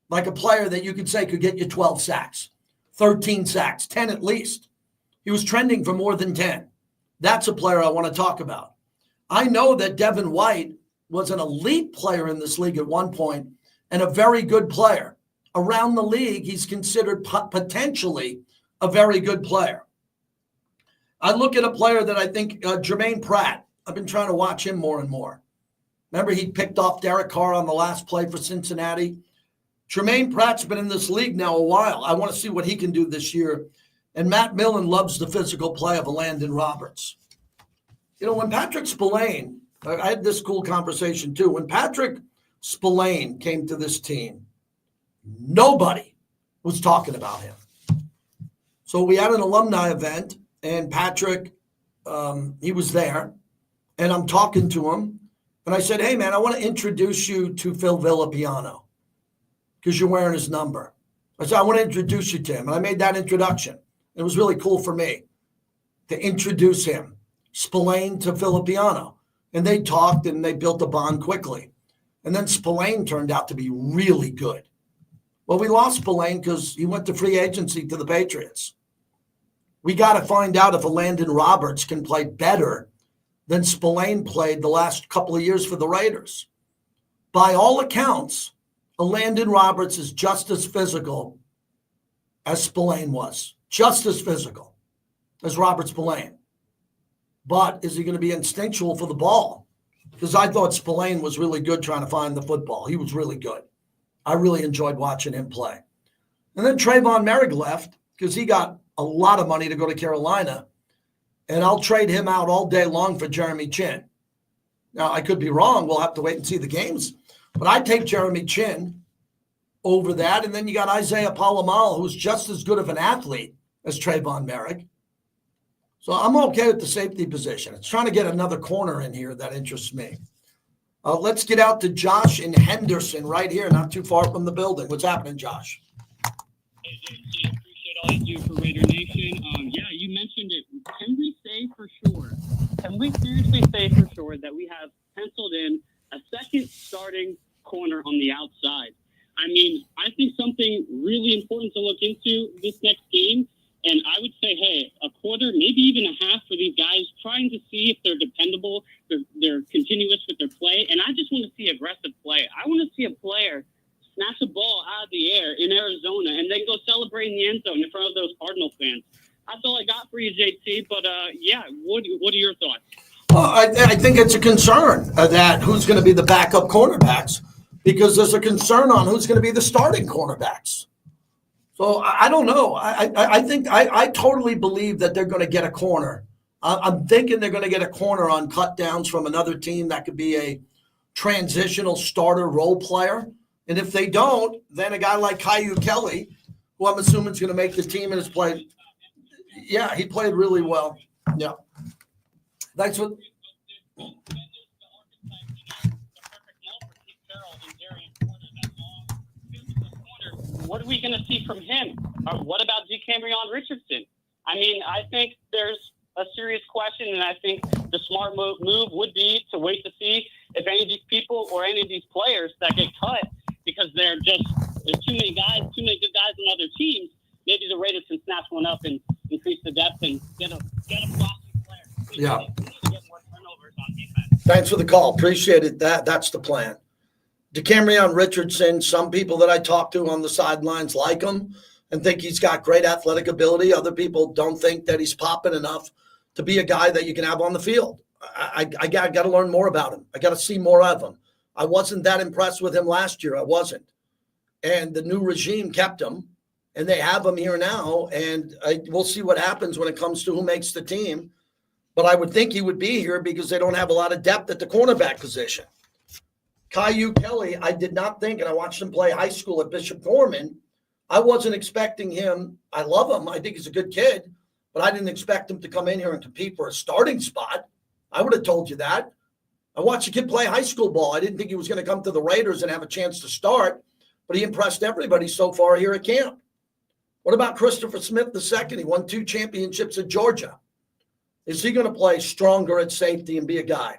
like a player that you could say could get you 12 sacks, 13 sacks, 10 at least. He was trending for more than 10. That's a player I want to talk about. I know that Devin White was an elite player in this league at one point and a very good player. Around the league, he's considered potentially a very good player. I look at a player that I think, Jermaine Pratt, I've been trying to watch him more and more. Remember, he picked off Derek Carr on the last play for Cincinnati. Tremaine Pratt's been in this league now a while. I want to see what he can do this year. And Matt Millen loves the physical play of a Landon Roberts. You know, when Patrick Spillane, I had this cool conversation too. When Patrick Spillane came to this team, nobody was talking about him. So we had an alumni event, and Patrick, he was there, and I'm talking to him. And I said, hey, man, I want to introduce you to Phil Villapiano because you're wearing his number. I said, I want to introduce you to him. And I made that introduction. It was really cool for me to introduce him, Spillane to Villapiano. And they talked, and they built a bond quickly. And then Spillane turned out to be really good. Well, we lost Spillane because he went to free agency to the Patriots. We got to find out if a Landon Roberts can play better than Spillane played the last couple of years for the Raiders. By all accounts, a Landon Roberts is just as physical as Spillane was. Just as physical as Robert Spillane. But is he going to be instinctual for the ball? Because I thought Spillane was really good trying to find the football. He was really good. I really enjoyed watching him play. And then Trayvon Merrick left because he got a lot of money to go to Carolina. And I'll trade him out all day long for Jeremy Chin. Now, I could be wrong. We'll have to wait and see the games. But I'd take Jeremy Chin over that. And then you got Isaiah Palomal, who's just as good of an athlete as Trayvon Merrick. So I'm okay with the safety position. It's trying to get another corner in here that interests me. Let's get out to Josh in Henderson right here, not too far from the building. What's happening, Josh? Hey, JC, appreciate all you do for Raider Nation. Yeah, you mentioned it. Can we say for sure, can we seriously say for sure that we have penciled in a second starting corner on the outside? I mean, I think something really important to look into this next game. And I would say, hey, a quarter, maybe even a half for these guys, trying to see if they're dependable, they're continuous with their play. And I just want to see aggressive play. I want to see a player snatch a ball out of the air in Arizona and then go celebrate in the end zone in front of those Cardinal fans. That's all I got for you, JT. But, yeah, what are your thoughts? Well, I think it's a concern that who's going to be the backup cornerbacks because there's a concern on who's going to be the starting cornerbacks. So I don't know. I think I totally believe that they're going to get a corner. I'm thinking they're going to get a corner on cut downs from another team that could be a transitional starter role player. And if they don't, then a guy like Caillou Kelly, who I'm assuming is going to make the team and has played. Yeah, he played really well. Yeah. Thanks for. What are we going to see from him? What about Camryon Richardson? I mean, I think there's a serious question, and I think the smart move would be to wait to see if any of these people or any of these players that get cut because there's too many guys, too many good guys on other teams. Maybe the Raiders can snatch one up and increase the depth and get a flossy player. Yeah. We need to get more turnovers on defense. Thanks for the call. Appreciate it. That's the plan. Camryon Richardson, some people that I talk to on the sidelines like him and think he's got great athletic ability. Other people don't think that he's popping enough to be a guy that you can have on the field. I got to learn more about him. I got to see more of him. I wasn't that impressed with him last year. I wasn't. And the new regime kept him, and they have him here now. And we'll see what happens when it comes to who makes the team. But I would think he would be here because they don't have a lot of depth at the cornerback position. Caillou Kelly, I did not think, and I watched him play high school at Bishop Gorman. I wasn't expecting him. I love him. I think he's a good kid, but I didn't expect him to come in here and compete for a starting spot. I would have told you that. I watched a kid play high school ball. I didn't think he was going to come to the Raiders and have a chance to start, but he impressed everybody so far here at camp. What about Christopher Smith II? He won 2 championships at Georgia. Is he going to play stronger at safety and be a guy?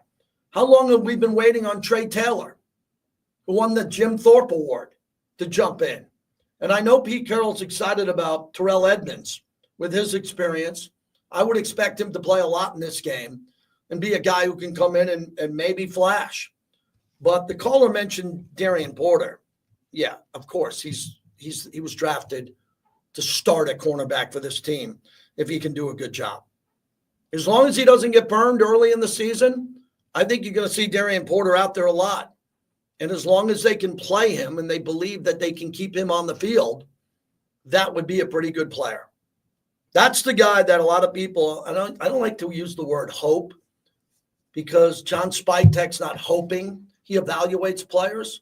How long have we been waiting on Trey Taylor, who won the Jim Thorpe Award, to jump in? And I know Pete Carroll's excited about Terrell Edmonds with his experience. I would expect him to play a lot in this game and be a guy who can come in and maybe flash. But the caller mentioned Darian Porter. Yeah, of course. He was drafted to start at cornerback for this team if he can do a good job. As long as he doesn't get burned early in the season, I think you're going to see Darian Porter out there a lot. And as long as they can play him and they believe that they can keep him on the field, that would be a pretty good player. That's the guy that a lot of people, I don't like to use the word hope because John Spytek's not hoping. He evaluates players.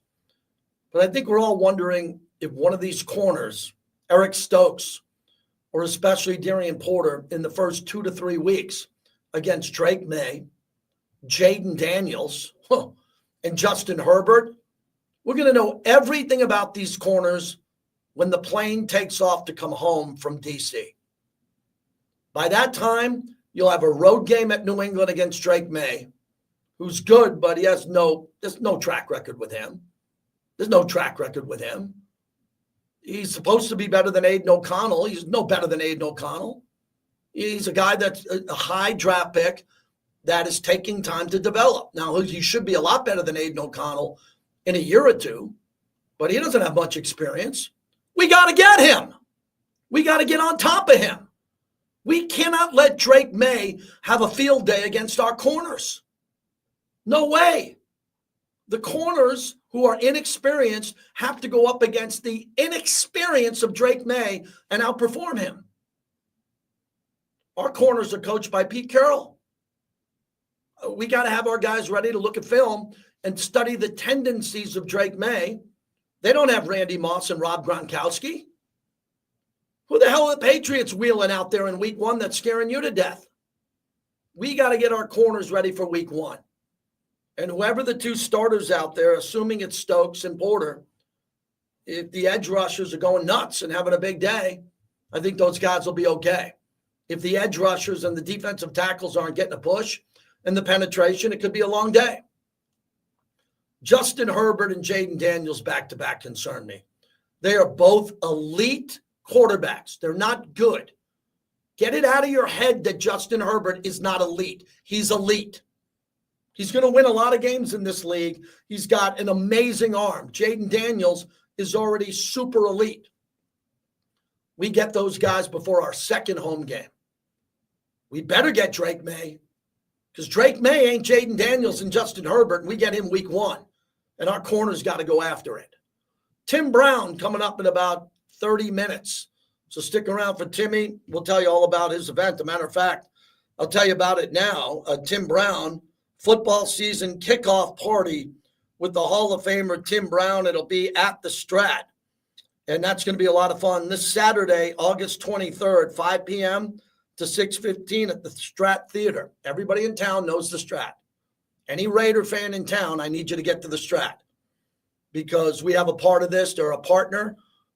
But I think we're all wondering if one of these corners, Eric Stokes, or especially Darian Porter in the first 2 to 3 weeks against Drake May, Jaden Daniels, and Justin Herbert, we're going to know everything about these corners when the plane takes off to come home from D.C. By that time, you'll have a road game at New England against Drake May, who's good, but there's no track record with him. There's no track record with him. He's supposed to be better than Aiden O'Connell. He's no better than Aiden O'Connell. He's a guy that's a high draft pick that is taking time to develop. Now, he should be a lot better than Aiden O'Connell in a year or two, but he doesn't have much experience. We got to get him. We got to get on top of him. We cannot let Drake May have a field day against our corners. No way. The corners who are inexperienced have to go up against the inexperience of Drake May and outperform him. Our corners are coached by Pete Carroll. We got to have our guys ready to look at film and study the tendencies of Drake May. They don't have Randy Moss and Rob Gronkowski. Who the hell are the Patriots wheeling out there in week 1 that's scaring you to death? We got to get our corners ready for week 1. And whoever the 2 starters out there, assuming it's Stokes and Porter, if the edge rushers are going nuts and having a big day, I think those guys will be okay. If the edge rushers and the defensive tackles aren't getting a push and the penetration, it could be a long day. Justin Herbert and Jaden Daniels back-to-back concern me. They are both elite quarterbacks. They're not good. Get it out of your head that Justin Herbert is not elite. He's elite. He's going to win a lot of games in this league. He's got an amazing arm. Jaden Daniels is already super elite. We get those guys before our second home game. We better get Drake May because Drake May ain't Jaden Daniels and Justin Herbert, and we get him week 1, and our corners got to go after it. Tim Brown coming up in about 30 minutes. So stick around for Timmy. We'll tell you all about his event. As a matter of fact, I'll tell you about it now. Tim Brown, football season kickoff party with the Hall of Famer Tim Brown. It'll be at the Strat, and that's going to be a lot of fun. This Saturday, August 23rd, 5 p.m. to 6:15 at the Strat Theater. Everybody in town knows the Strat. Any Raider fan in town, I need you to get to the Strat because we have a part of this. They're a partner,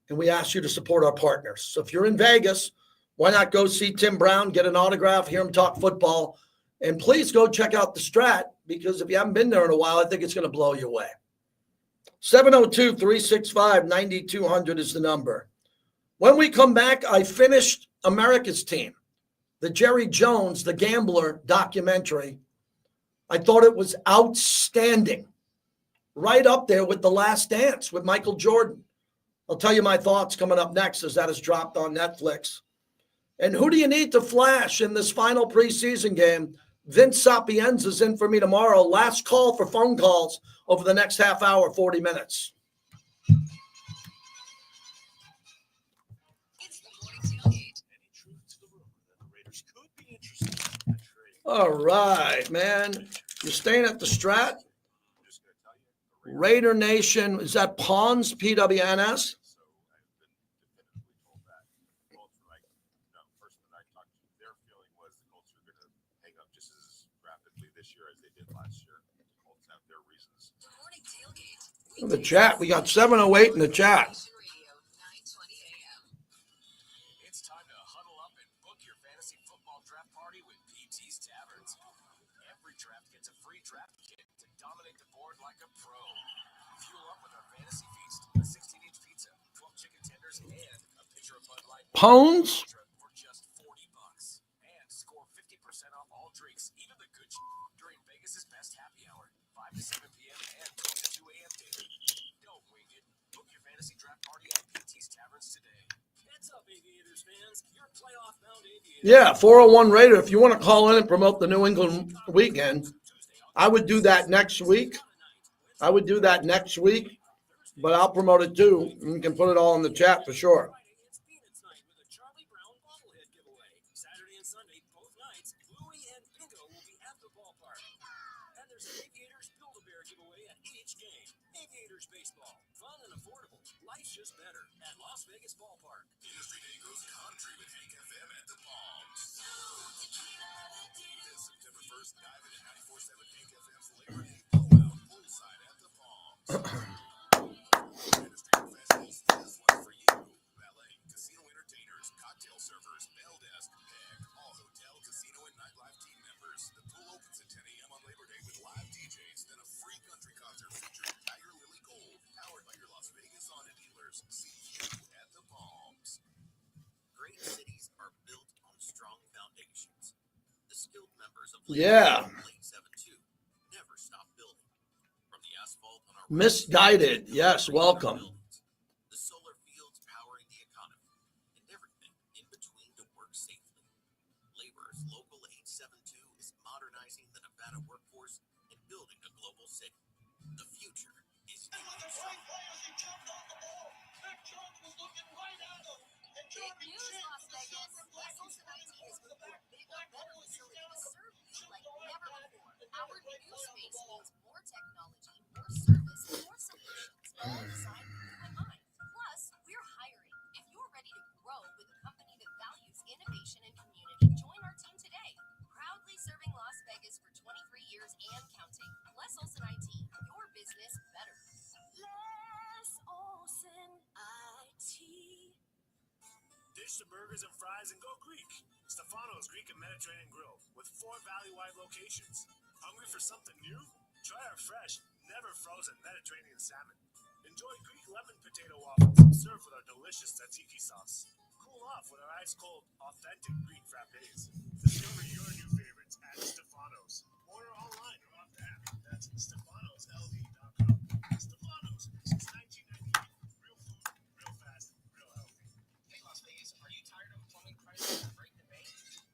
and we ask you to support our partners. So if you're in Vegas, why not go see Tim Brown, get an autograph, hear him talk football, and please go check out the Strat because if you haven't been there in a while, I think it's going to blow you away. 702-365-9200 is the number. When we come back, I finished America's Team, the Jerry Jones, the Gambler documentary. I thought it was outstanding. Right up there with The Last Dance with Michael Jordan. I'll tell you my thoughts coming up next as that is dropped on Netflix. And who do you need to flash in this final preseason game? Vince Sapienza's in for me tomorrow. Last call for phone calls over the next half hour, 40 minutes. All right, man. You're staying at the Strat? Raider Nation. Is that Pawns, PWNS? The chat. We got 708 in the chat. It's time to huddle up and book your fantasy football draft party with PT's Taverns. Every draft gets a free draft kit to dominate the board like a pro. Fuel up with our fantasy feast, a 16-inch pizza, 12 chicken tenders, and a pitcher of Bud Light. Pones? For just $40. And score 50% off all drinks, even the good during Vegas's best happy hour, 5 to 7 p.m. and 12 to 2 a.m. daily. Don't wing it. Book your fantasy draft party at PT's Taverns today. Heads up, Aviators fans. Your playoff-bound Aviators. Yeah, 401 Raider. If you want to call in and promote the New England weekend, I would do that next week. I would do that next week, but I'll promote it too. You can put it all in the chat for sure. Saturday and Sunday, both nights, Bluey and Bingo will be at the ballpark. And there's an Aviators Build-A-Bear giveaway at each game. Aviators Baseball, fun and affordable. Life's just better at Las Vegas Ballpark. Industry Day goes country with Hank FM at the Palms. This September 1st, dive into 94.7 Hank FM's Labor Day blowout poolside at the Palms. Industry professionals, this one for you. Valet, casino entertainers, cocktail servers, bell desk, and all hotel, casino, and nightlife team members. The pool opens at 10 a.m. on Labor Day with live DJs, then a free country concert featuring Tiger Lily Gold, powered by your Las Vegas Honda dealers. See you at the Palms. Great cities are built on strong foundations. The skilled members of Yeah. Lake 72 never stop building. From the asphalt on our Misguided. Yes, welcome. the solar fields powering the economy, and everything in between to work safely. Laborers Local 872 is modernizing the Nevada workforce and building a global city. The future is in the Big news, Las Vegas. Wessels 19 is moving to a bigger, better facility to serve you like never before. Our new space means more technology, more service, more solutions, all designed with you in mind. Plus, we're hiring. If you're ready to grow with a company that values innovation and community, join our team today. Proudly serving Las Vegas for 23 years and counting. Les Olson IT, your business better. Les Olson IT. Dish the burgers and fries and go Greek. Stefano's Greek and Mediterranean Grill with 4 valley-wide locations. Hungry for something new? Try our fresh, never frozen Mediterranean salmon. Enjoy Greek lemon potato waffles served with our delicious tzatziki sauce. Cool off with our ice-cold, authentic Greek frappes. Discover your new favorites at Stefano's. Order online or off the app. That's StefanosLV.com. Stefanos since 1998. Real food, real fast, real healthy. Hey Las Vegas, are you tired of plumbing prices that break the bank?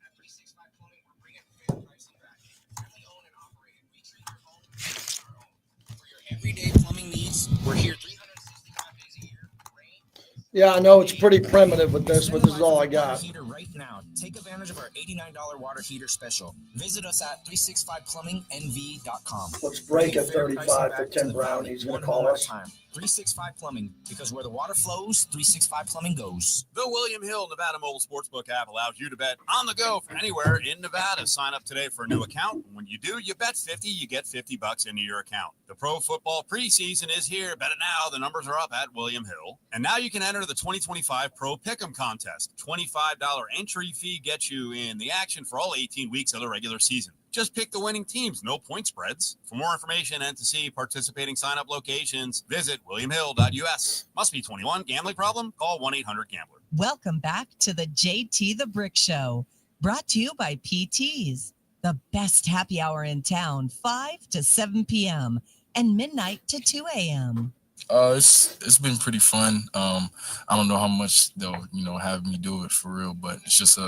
At 365 Plumbing, we're bringing fair pricing back. Family owned and operated. We treat your home as our own. For your everyday plumbing needs, we're here 365 days a year. Rain. Yeah, I know it's pretty primitive with this, but this is all I got. Heater right now. Take advantage of our $89 water heater special. Visit us at 365plumbingnv.com. Let's break at 35 for Tim Brown. He's going to call us. 365 Plumbing, because where the water flows, 365 Plumbing goes. The William Hill Nevada Mobile Sportsbook app allows you to bet on the go from anywhere in Nevada. Sign up today for a new account. When you do, you bet 50, you get $50 into your account. The pro football preseason is here. Bet it now. The numbers are up at William Hill. And now you can enter the 2025 Pro Pick'em contest. $25 entry fee gets you in the action for all 18 weeks of the regular season. Just pick the winning teams, no point spreads. For more information and to see participating sign-up locations, visit williamhill.us. Must be 21. Gambling problem? Call 1-800-GAMBLER. Welcome back to the JT the Brick Show, brought to you by PT's, the best happy hour in town, 5 to 7 p.m. and midnight to 2 a.m. It's been pretty fun. I don't know how much they'll have me do it for real, but it's just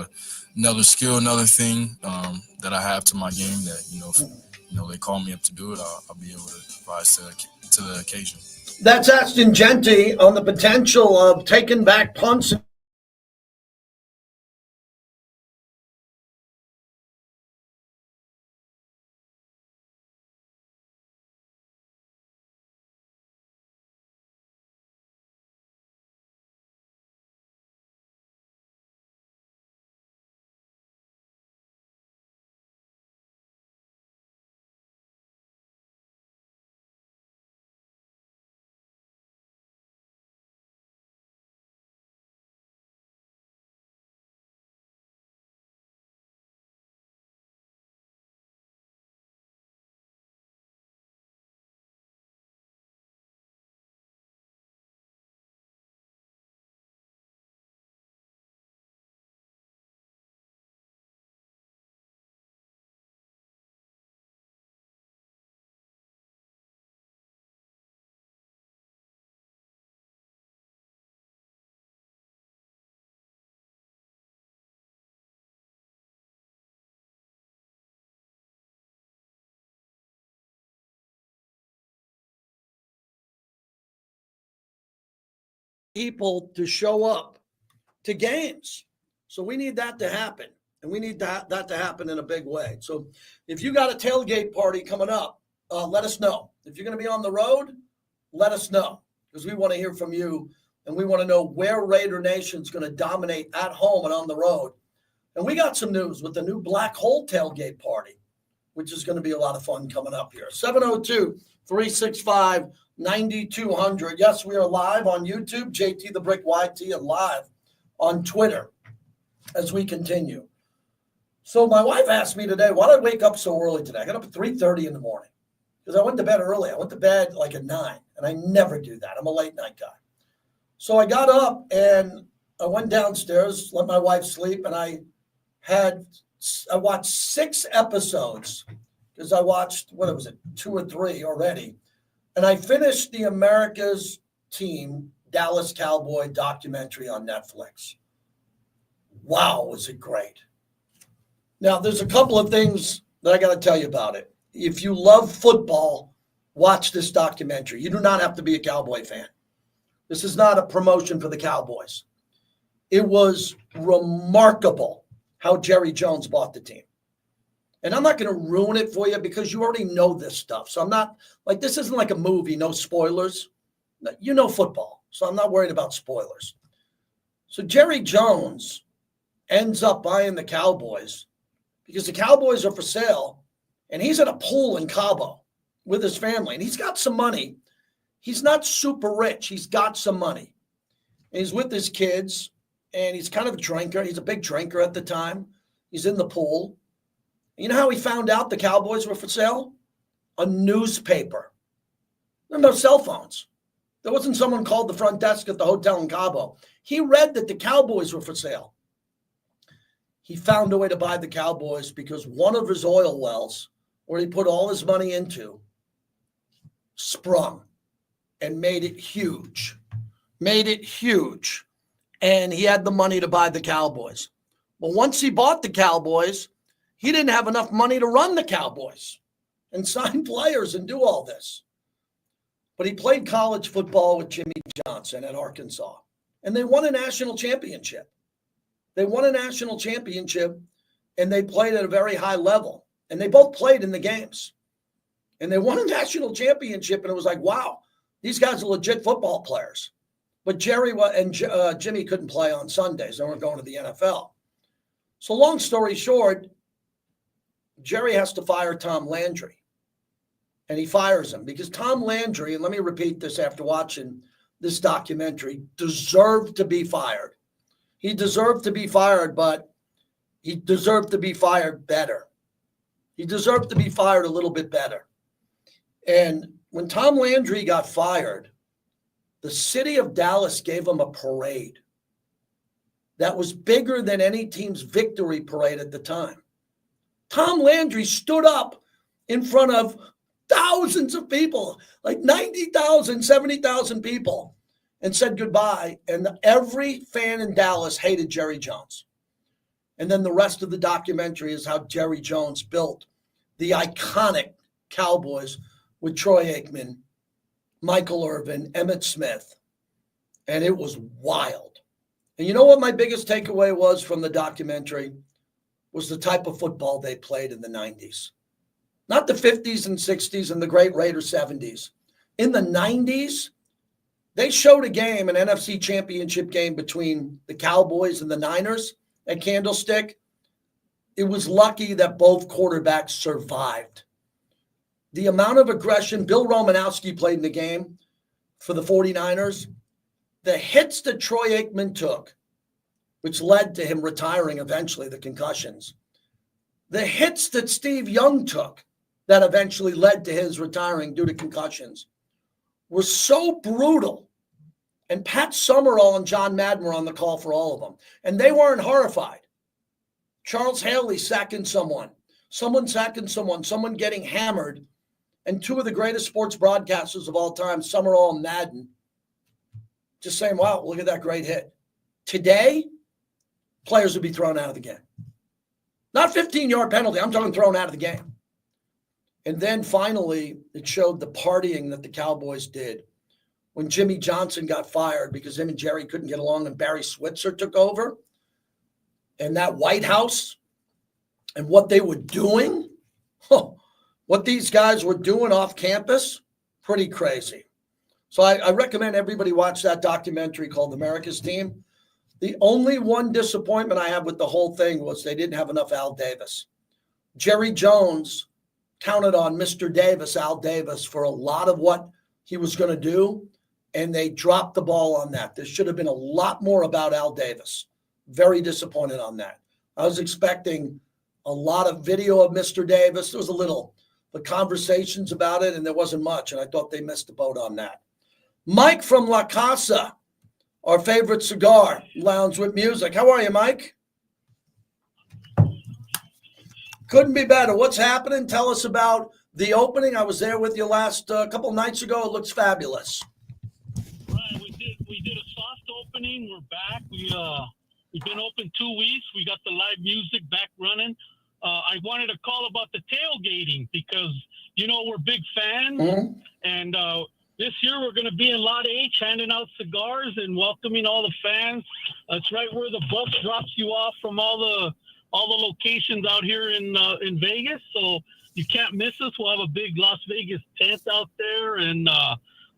another skill, another thing that I have to my game that if they call me up to do it, I'll be able to rise to the occasion. That's Aston Genty on the potential of taking back punts people to show up to games. So we need that to happen. And we need that to happen in a big way. So if you got a tailgate party coming up, let us know. If you're going to be on the road, let us know, because we want to hear from you, and we want to know where Raider Nation's going to dominate at home and on the road. And we got some news with the new Black Hole tailgate party, which is going to be a lot of fun coming up here. 702-365-9200. Yes, we are live on YouTube, JT the Brick YT, and live on Twitter as we continue. So my wife asked me today, why did I wake up so early today? I got up at 3:30 in the morning because I went to bed early. I went to bed like at 9, and I never do that. I'm a late night guy. So I got up and I went downstairs, let my wife sleep, and I watched 6 episodes because I watched, 2 or 3 already. And I finished the America's Team Dallas Cowboy documentary on Netflix. Wow, was it great. Now, there's a couple of things that I got to tell you about it. If you love football, watch this documentary. You do not have to be a Cowboy fan. This is not a promotion for the Cowboys. It was remarkable how Jerry Jones bought the team. And I'm not going to ruin it for you because you already know this stuff. So I'm not this isn't like a movie, no spoilers. You know football, so I'm not worried about spoilers. So Jerry Jones ends up buying the Cowboys because the Cowboys are for sale, and he's at a pool in Cabo with his family, and he's got some money. He's not super rich. He's got some money. And he's with his kids, and he's kind of a drinker. He's a big drinker at the time. He's in the pool. You know how he found out the Cowboys were for sale? A newspaper. There were no cell phones. There wasn't someone called the front desk at the hotel in Cabo. He read that the Cowboys were for sale. He found a way to buy the Cowboys because one of his oil wells, where he put all his money into, sprung and made it huge. And he had the money to buy the Cowboys. But once he bought the Cowboys, he didn't have enough money to run the Cowboys and sign players and do all this. But he played college football with Jimmy Johnson at Arkansas, and they won a national championship. And they played at a very high level, and they both played in the games. And they won a national championship, and it was like, wow, these guys are legit football players. But Jerry and Jimmy couldn't play on Sundays. They weren't going to the NFL. So long story short, Jerry has to fire Tom Landry. And he fires him because Tom Landry, and let me repeat this after watching this documentary, deserved to be fired. He deserved to be fired, but he deserved to be fired better. He deserved to be fired a little bit better. And when Tom Landry got fired, the city of Dallas gave him a parade that was bigger than any team's victory parade at the time. Tom Landry stood up in front of thousands of people, like 90,000, 70,000 people, and said goodbye. And every fan in Dallas hated Jerry Jones. And then the rest of the documentary is how Jerry Jones built the iconic Cowboys with Troy Aikman, Michael Irvin, Emmitt Smith. And it was wild. And you know what my biggest takeaway was from the documentary? Was the type of football they played in the 90s. Not the 50s and 60s and the great Raider 70s. In the 90s, they showed a game, an NFC championship game between the Cowboys and the Niners at Candlestick. It was lucky that both quarterbacks survived. The amount of aggression, Bill Romanowski played in the game for the 49ers. The hits that Troy Aikman took, which led to him retiring eventually, the concussions. The hits that Steve Young took that eventually led to his retiring due to concussions were so brutal. And Pat Summerall and John Madden were on the call for all of them. And they weren't horrified. Charles Haley sacking someone sacking someone getting hammered. And two of the greatest sports broadcasters of all time, Summerall and Madden, just saying, wow, look at that great hit. Today, players would be thrown out of the game. Not 15-yard penalty. I'm talking thrown out of the game. And then finally, it showed the partying that the Cowboys did when Jimmy Johnson got fired because him and Jerry couldn't get along and Barry Switzer took over. And that White House and what they were doing, what these guys were doing off campus, pretty crazy. So I recommend everybody watch that documentary called America's Team. The only one disappointment I have with the whole thing was they didn't have enough Al Davis. Jerry Jones counted on Mr. Davis, Al Davis, for a lot of what he was going to do, and they dropped the ball on that. There should have been a lot more about Al Davis. Very disappointed on that. I was expecting a lot of video of Mr. Davis. There was a little, but conversations about it, and there wasn't much, and I thought they missed the boat on that. Mike from La Casa, our favorite cigar lounge with music. How are you, Mike? Couldn't be better. What's happening? Tell us about the opening. I was there with you last couple nights ago. It looks fabulous. Right, we did a soft opening. We're back. We've been open 2 weeks. We got the live music back running. I wanted to call about the tailgating because we're big fans, and this year we're going to be in Lot H handing out cigars and welcoming all the fans. It's right where the bus drops you off from all the locations out here in Vegas, so you can't miss us. We'll have a big Las Vegas tent out there, and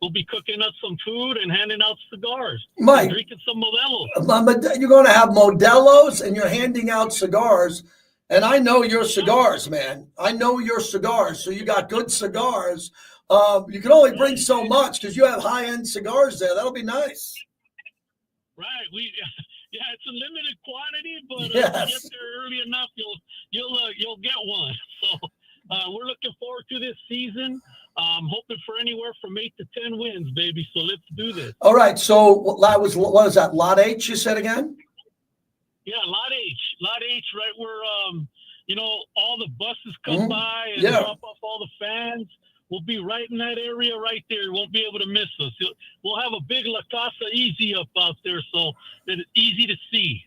we'll be cooking up some food and handing out cigars. Mike, drinking some Modelo's. You're going to have Modelo's, and you're handing out cigars. And I know your cigars, man. I know your cigars. So you got good cigars. You can only bring so much because you have high-end cigars there. That'll be nice. Right. Yeah, it's a limited quantity, but if you get there early enough, you'll get one. So we're looking forward to this season. Hoping for anywhere from 8 to 10 wins, baby. So let's do this. All right. So what was that? Lot H, you said again? Yeah, Lot H, right where all the buses come by and drop off all the fans. We'll be right in that area right there. You won't be able to miss us. We'll have a big La Casa Easy up out there, so that it's easy to see.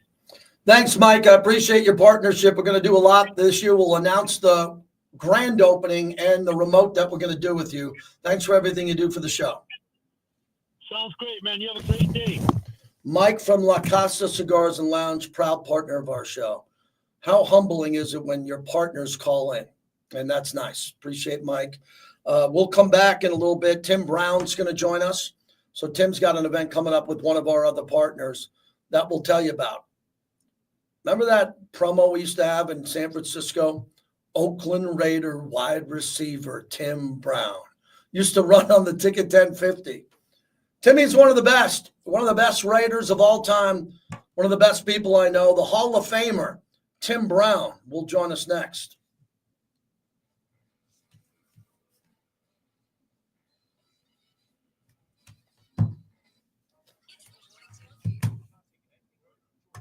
Thanks, Mike. I appreciate your partnership. We're going to do a lot this year. We'll announce the grand opening and the remote that we're going to do with you. Thanks for everything you do for the show. Sounds great, man. You have a great day. Mike from La Casa Cigars and Lounge, proud partner of our show. How humbling is it when your partners call in? And that's nice. Appreciate Mike. We'll come back in a little bit. Tim Brown's going to join us. So Tim's got an event coming up with one of our other partners that we'll tell you about. Remember that promo we used to have in San Francisco? Oakland Raider wide receiver Tim Brown used to run on the Ticket 1050. Timmy's one of the best Raiders of all time, one of the best people I know. The Hall of Famer, Tim Brown, will join us next.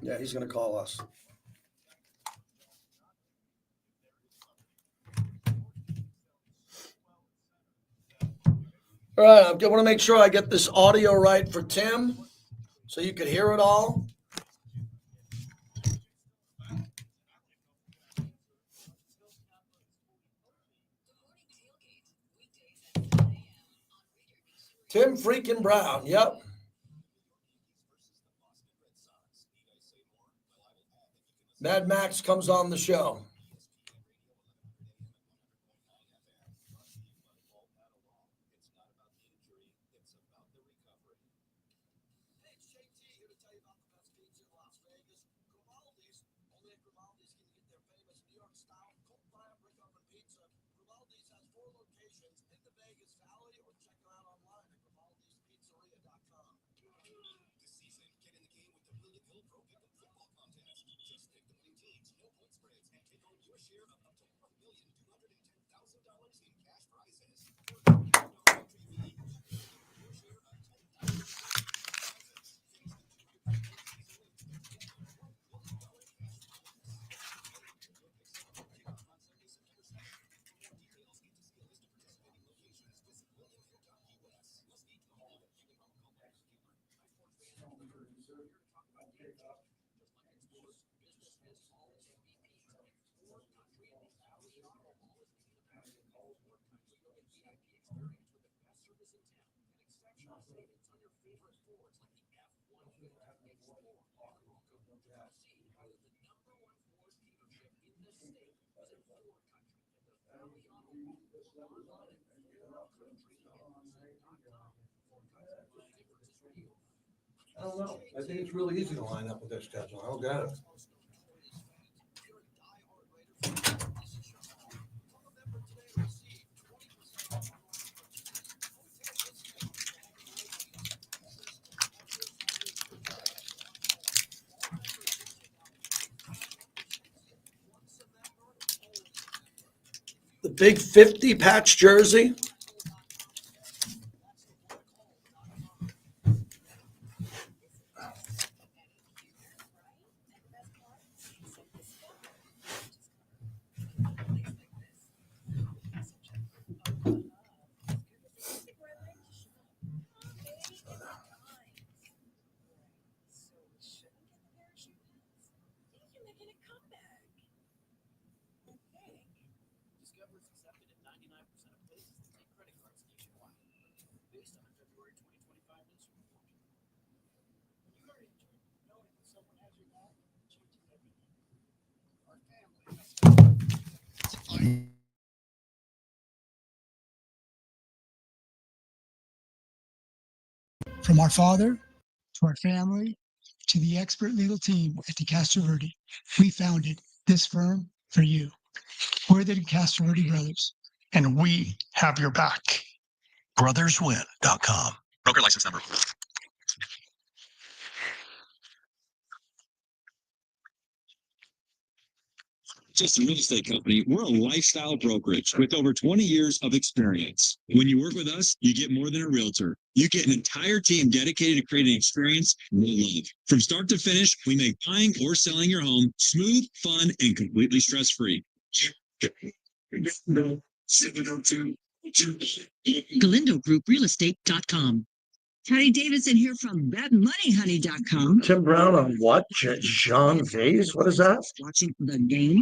Yeah, he's going to call us. All right, I want to make sure I get this audio right for Tim so you can hear it all. Tim freaking Brown, yep. Mad Max comes on the show. I don't know. I think it's really easy to line up with their schedule. I don't get it. The big 50 patch jersey. From our father to our family to the expert legal team at the Castroverde, we founded this firm for you. We're the Castroverde brothers, and we have your back. Brotherswin.com. Broker license number. Just a real estate company, we're a lifestyle brokerage with over 20 years of experience. When you work with us, you get more than a realtor. You get an entire team dedicated to creating an experience you'll love. From start to finish, we make buying or selling your home smooth, fun, and completely stress-free. GalindoGroupRealestate.com. Patty Davidson here from BetMoneyHoney.com. Tim Brown on what? Jean Vase? What is that? Watching the game.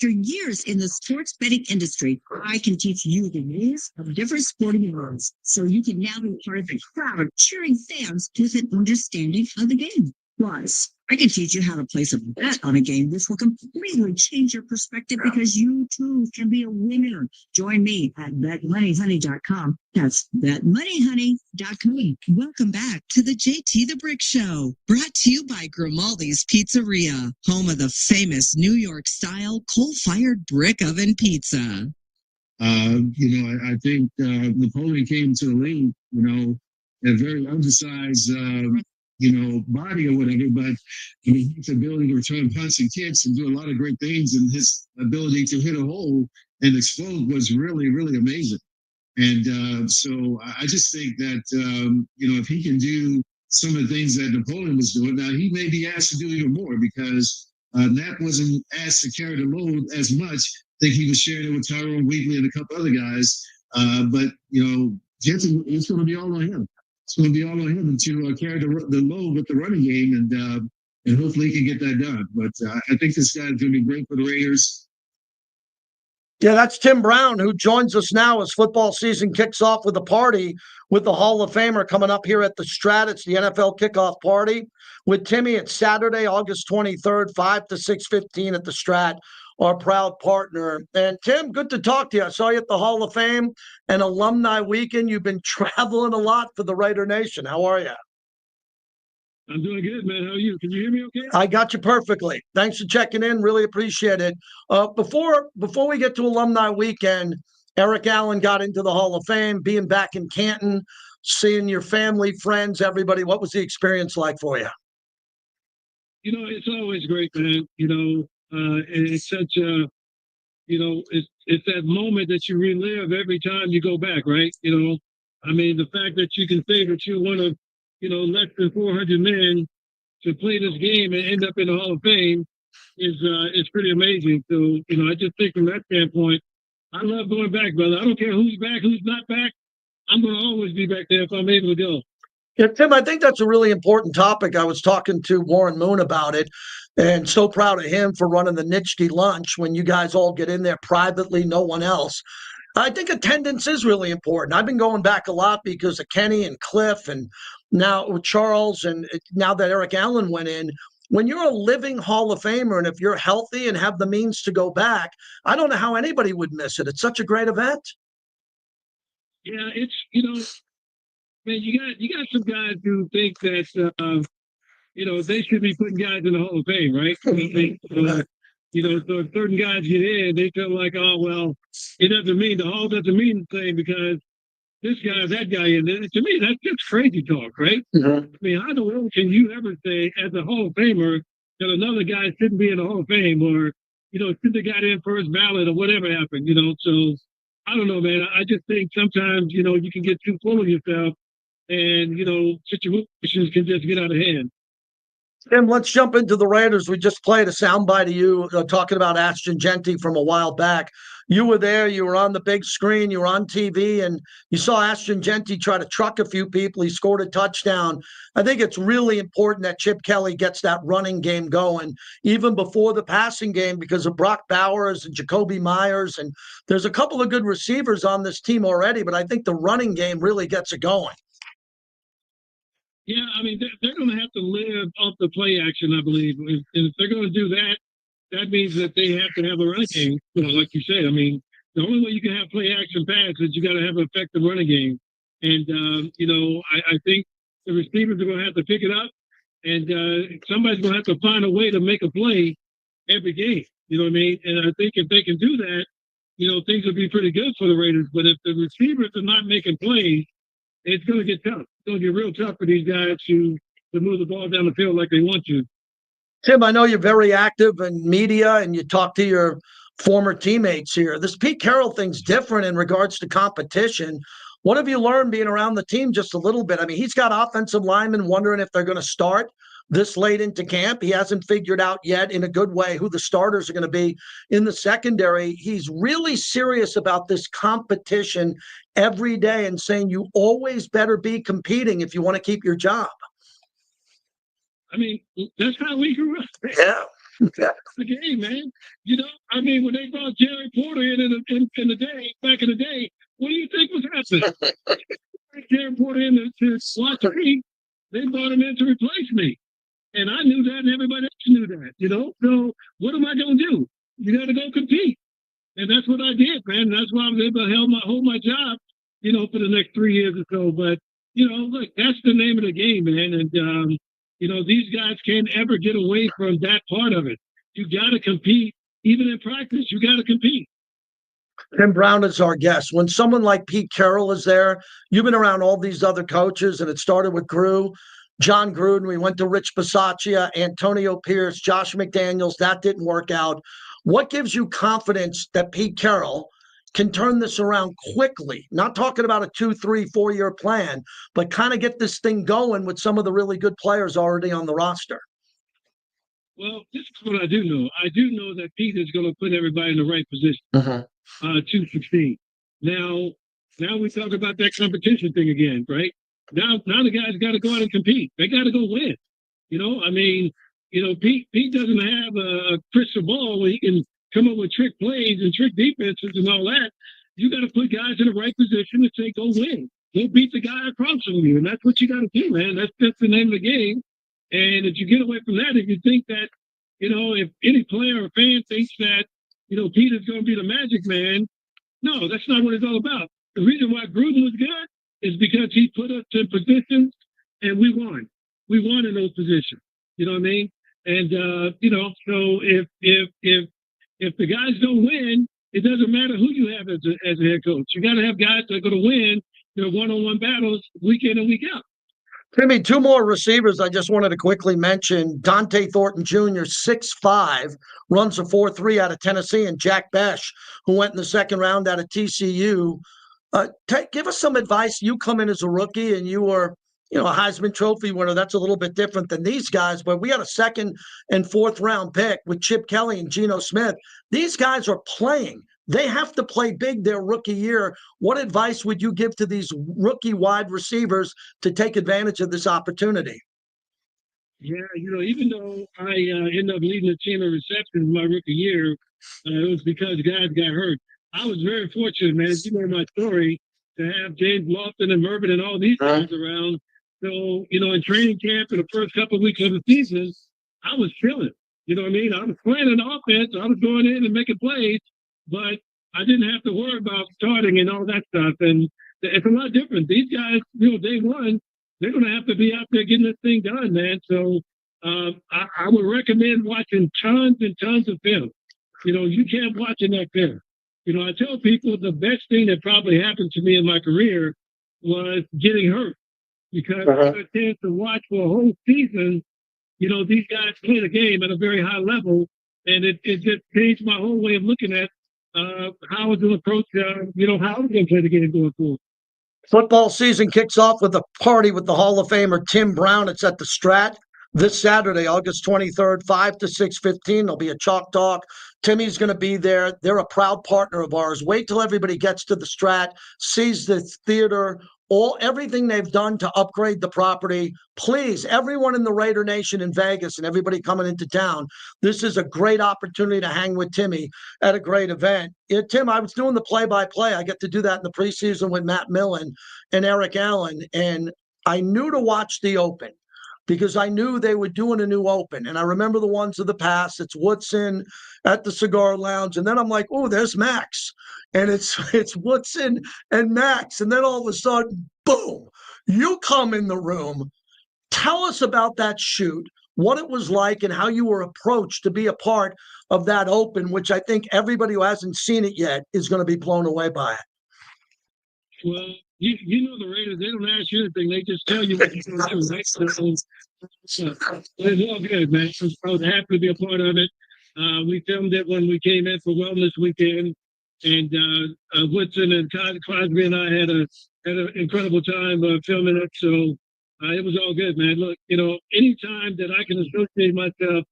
For years in the sports betting industry, I can teach you the rules of different sporting events, so you can now be part of the crowd of cheering fans with an understanding of the game. Plus, I can teach you how to place a bet on a game, which will completely change your perspective because you too can be a winner. Join me at BetMoneyHoney.com. That's BetMoneyHoney.com. Welcome back to the JT the Brick Show, brought to you by Grimaldi's Pizzeria, home of the famous New York-style coal-fired brick oven pizza. I think Napoleon came to the league, a very undersized, body or whatever, but his ability to return punts and kicks and do a lot of great things, and his ability to hit a hole and explode was really, really amazing. And so I just think that, if he can do some of the things that Napoleon was doing, now he may be asked to do even more because Nap wasn't asked to carry the load as much. I think he was sharing it with Tyrone Wheatley and a couple other guys. But Jensen, it's going to be all on him. It's going to be all on him to carry the load with the running game, and hopefully he can get that done. But I think this guy's going to be great for the Raiders. Yeah, that's Tim Brown, who joins us now as football season kicks off with a party with the Hall of Famer coming up here at the Strat. It's the NFL kickoff party with Timmy. It's Saturday, August 23rd, 5 to 6:15 at the Strat, our proud partner. And Tim, good to talk to you. I saw you at the Hall of Fame and Alumni Weekend. You've been traveling a lot for the Raider Nation. How are you? I'm doing good, man. How are you? Can you hear me okay? I got you perfectly. Thanks for checking in. Really appreciate it. Before we get to Alumni Weekend, Eric Allen got into the Hall of Fame, being back in Canton, seeing your family, friends, everybody. What was the experience like for you? It's always great, man. And it's such a, it's that moment that you relive every time you go back, right? The fact that you can say that you're one of, less than 400 men to play this game and end up in the Hall of Fame is pretty amazing. So, I just think from that standpoint, I love going back, brother. I don't care who's back, who's not back. I'm going to always be back there if I'm able to go. Yeah, Tim, I think that's a really important topic. I was talking to Warren Moon about it, and so proud of him for running the Nitschke lunch when you guys all get in there privately, no one else. I think attendance is really important. I've been going back a lot because of Kenny and Cliff and now with Charles and now that Eric Allen went in. When you're a living Hall of Famer and if you're healthy and have the means to go back, I don't know how anybody would miss it. It's such a great event. Yeah, it's man, you got some guys who think that they should be putting guys in the Hall of Fame, right? So if certain guys get in, they feel like, oh well, the Hall doesn't mean the same because this guy, that guy in there. To me, that's just crazy talk, right? I mean, how the world can you ever say as a Hall of Famer that another guy shouldn't be in the Hall of Fame or shouldn't have got in first ballot or whatever happened, So I don't know, man. I just think sometimes, you can get too full of yourself and, situations can just get out of hand. Tim, let's jump into the Raiders. We just played a soundbite of you talking about Ashton Genty from a while back. You were there. You were on the big screen. You were on TV, and you saw Ashton Genty try to truck a few people. He scored a touchdown. I think it's really important that Chip Kelly gets that running game going, even before the passing game, because of Brock Bowers and Jacoby Myers. And there's a couple of good receivers on this team already, but I think the running game really gets it going. Yeah, I mean, they're going to have to live off the play action, I believe. And if they're going to do that, that means that they have to have a running game. Like you said, I mean, the only way you can have play action pass is you got to have an effective running game. And, I think the receivers are going to have to pick it up, and somebody's going to have to find a way to make a play every game. You know what I mean? And I think if they can do that, things will be pretty good for the Raiders. But if the receivers are not making plays, it's going to get tough. It's going to get real tough for these guys to move the ball down the field like they want to. Tim, I know you're very active in media and you talk to your former teammates here. This Pete Carroll thing's different in regards to competition. What have you learned being around the team just a little bit? I mean, he's got offensive linemen wondering if they're going to start this late into camp. He hasn't figured out yet in a good way who the starters are going to be in the secondary. He's really serious about this competition every day and saying you always better be competing if you want to keep your job. I mean, that's how we grew up. Yeah. That's the game, man. I mean, when they brought Jerry Porter in the day, back in the day, what do you think was happening? Jerry Porter in to watch me. They brought him in to replace me. And I knew that, and everybody else knew that, So what am I going to do? You got to go compete. And that's what I did, man. That's why I was able to hold my job, for the next 3 years or so. But, look, that's the name of the game, man. And, these guys can't ever get away from that part of it. You got to compete. Even in practice, you got to compete. Tim Brown is our guest. When someone like Pete Carroll is there, you've been around all these other coaches, and it started with John Gruden. We went to Rich Bisaccia, Antonio Pierce, Josh McDaniels. That didn't work out. What gives you confidence that Pete Carroll can turn this around quickly? Not talking about a 2, 3, 4 year plan, but kind of get this thing going with some of the really good players already on the roster. Well, this is what I do know. I do know that Pete is going to put everybody in the right position to succeed. Now we talk about that competition thing again, right? Now the guys got to go out and compete. They got to go win. Pete doesn't have a crystal ball where he can come up with trick plays and trick defenses and all that. You got to put guys in the right position and say, go win. Go beat the guy across from you. And that's what you got to do, man. That's just the name of the game. And if you get away from that, if you think that, if any player or fan thinks that, Pete is going to be the magic man, no, that's not what it's all about. The reason why Gruden was good is because he put us in positions and we won. We won in those positions. You know what I mean? And, so if the guys don't win, it doesn't matter who you have as a head coach. You got to have guys that are going to win one-on-one battles week in and week out. Timmy, 2 more receivers I just wanted to quickly mention. Dante Thornton Jr., 6'5", runs a 4.3 out of Tennessee, and Jack Besh, who went in the second round out of TCU. Give us some advice. You come in as a rookie, and you were, a Heisman Trophy winner. That's a little bit different than these guys, but we had a 2nd and 4th round pick with Chip Kelly and Geno Smith. These guys are playing. They have to play big their rookie year. What advice would you give to these rookie wide receivers to take advantage of this opportunity? Yeah, even though I ended up leading the team in receptions my rookie year, it was because guys got hurt. I was very fortunate, man. As you know my story, to have James Lofton and Mervin and all these guys around. So, in training camp in the first couple of weeks of the season, I was chilling. You know what I mean? I was playing an offense. I was going in and making plays, but I didn't have to worry about starting and all that stuff. And it's a lot different. These guys, day one, they're going to have to be out there getting this thing done, man. So I would recommend watching tons and tons of film. You can't watch enough film. I tell people the best thing that probably happened to me in my career was getting hurt, because I had a chance to watch for a whole season. These guys play the game at a very high level, and it just changed my whole way of looking at how I was going to approach, how I was going to play the game going forward. Football season kicks off with a party with the Hall of Famer Tim Brown. It's at the Strat this Saturday, August 23rd, 5 to 6:15. There'll be a chalk talk. Timmy's going to be there. They're a proud partner of ours. Wait till everybody gets to the Strat, sees the theater, everything they've done to upgrade the property. Please, everyone in the Raider Nation in Vegas and everybody coming into town, this is a great opportunity to hang with Timmy at a great event. Yeah, Tim, I was doing the play-by-play. I get to do that in the preseason with Matt Millen and Eric Allen, and I knew to watch the Open because I knew they were doing a new Open. And I remember the ones of the past. It's Woodson at the Cigar Lounge. And then I'm like, oh, there's Max. And it's Woodson and Max. And then all of a sudden, boom, you come in the room. Tell us about that shoot, what it was like, and how you were approached to be a part of that Open, which I think everybody who hasn't seen it yet is going to be blown away by it. Well, you know the Raiders, they don't ask you anything. They just tell you what you're going to do, right? So, it's all good, man. I was happy to be a part of it. We filmed it when we came in for Wellness Weekend, and Woodson and Crosby and I had an incredible time filming it. So it was all good, man. Look, anytime that I can associate myself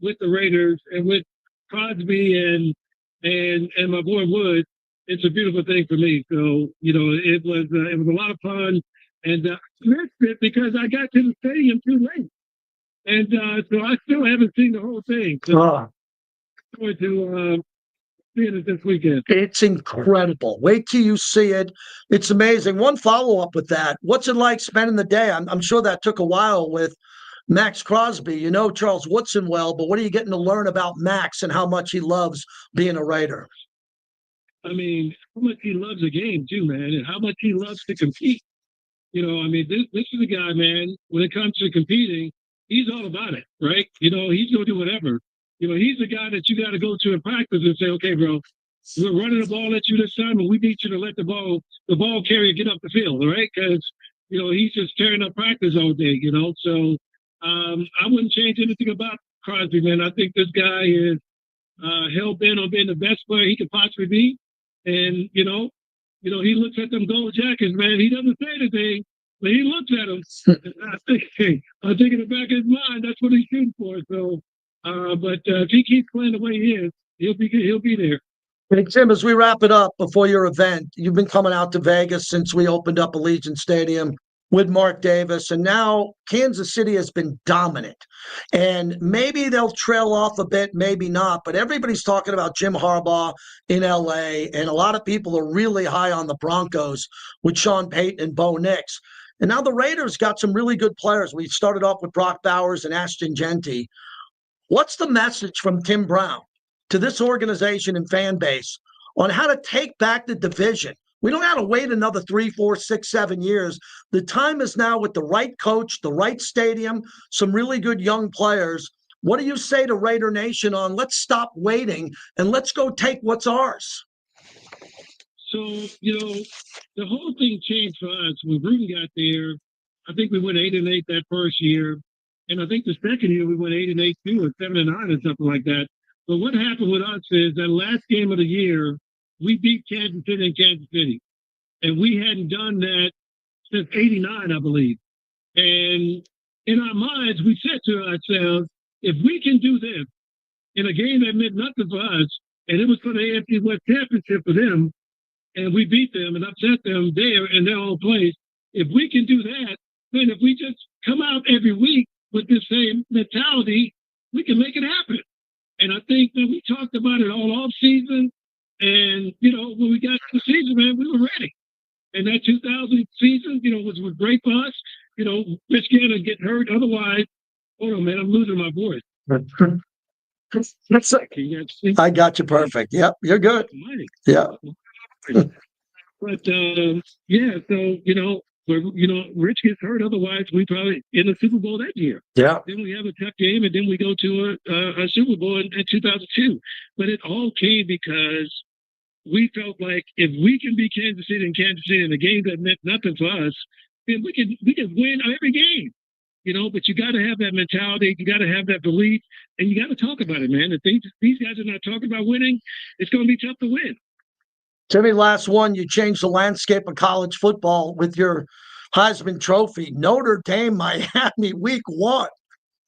with the Raiders and with Crosby and my boy Wood, it's a beautiful thing for me. So, it was a lot of fun, and I missed it because I got to the stadium too late. And so I still haven't seen the whole thing. So I'm going to see it this weekend. It's incredible. Wait till you see it. It's amazing. One follow-up with that. What's it like spending the day? I'm sure that took a while with Max Crosby. You know Charles Woodson well, but what are you getting to learn about Max and how much he loves being a Raider? I mean, how much he loves the game too, man, and how much he loves to compete. This is a guy, man, when it comes to competing, he's all about it, right? He's going to do whatever. He's the guy that you got to go to in practice and say, okay, bro, we're running the ball at you this time, and we need you to let the ball carrier get up the field, all right? Because, he's just tearing up practice all day, So I wouldn't change anything about Crosby, man. I think this guy is hell-bent on being the best player he could possibly be. And, he looks at them gold jackets, man. He doesn't say anything, but he looks at them. I think in the back of his mind, that's what he's shooting for. So, but if he keeps playing the way he is, he'll be there. Hey, Tim, as we wrap it up before your event, you've been coming out to Vegas since we opened up Allegiant Stadium with Mark Davis, and now Kansas City has been dominant. And maybe they'll trail off a bit, maybe not, but everybody's talking about Jim Harbaugh in LA, and a lot of people are really high on the Broncos with Sean Payton and Bo Nix. And now the Raiders got some really good players. We started off with Brock Bowers and Ashton Genty. What's the message from Tim Brown to this organization and fan base on how to take back the division? We don't have to wait another 3, 4, 6, 7 years. The time is now with the right coach, the right stadium, some really good young players. What do you say to Raider Nation on let's stop waiting and let's go take what's ours? So, the whole thing changed for us. When Gruden got there, I think we went 8-8 that first year. And I think the second year we went 8-8 too, or 7-9 or something like that. But what happened with us is that last game of the year, we beat Kansas City in Kansas City. And we hadn't done that since 89, I believe. And in our minds, we said to ourselves, if we can do this in a game that meant nothing for us, and it was for the AFC West Championship for them, and we beat them and upset them there in their own place, if we can do that, then if we just come out every week with the same mentality, we can make it happen. And I think that we talked about it all off season. And, you know, when we got to the season, man, we were ready. And that 2000 season, you know, was great for us. You know, Rich Gannon getting hurt. Otherwise, hold on, man, I'm losing my voice. That's like, I got you perfect. Yep, you're good. Yeah. But yeah, so Rich gets hurt. Otherwise, we probably in the Super Bowl that year. Yeah. Then we have a tough game, and then we go to a Super Bowl in 2002. But it all came because we felt like if we can beat Kansas City in a game that meant nothing to us, then we could win every game. You know, but you got to have that mentality. You got to have that belief, and you got to talk about it, man. If these guys are not talking about winning, it's going to be tough to win. Timmy, last one. You changed the landscape of college football with your Heisman Trophy. Notre Dame, Miami, week 1.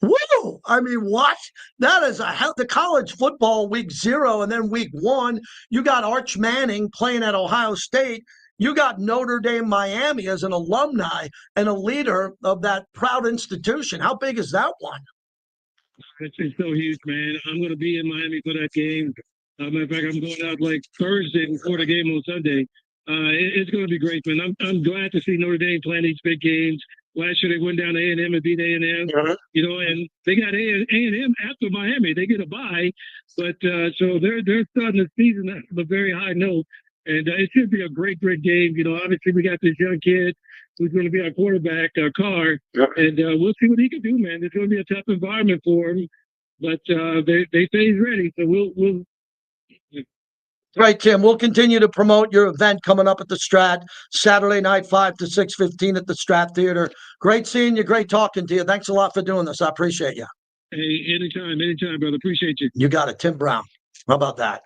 Woo! I mean, what? That is the college football week 0, and then week 1, you got Arch Manning playing at Ohio State. You got Notre Dame, Miami as an alumni and a leader of that proud institution. How big is that one? It's so huge, man. I'm going to be in Miami for that game. Matter of fact, I'm going out like Thursday before the game on Sunday. It's going to be great, man. I'm glad to see Notre Dame playing these big games. Last year they went down to A&M and beat A&M. You know, and they got A&M after Miami. They get a bye, but so they're starting the season at a very high note. And it should be a great game. You know, obviously we got this young kid who's going to be our quarterback, Carr, and we'll see what he can do, man. It's going to be a tough environment for him, but they say he's ready. So we'll. Right, Tim. We'll continue to promote your event coming up at the Strat Saturday night, 5 to 6:15 at the Strat Theater. Great seeing you. Great talking to you. Thanks a lot for doing this. I appreciate you. Hey, anytime, brother. Appreciate you. You got it, Tim Brown. How about that?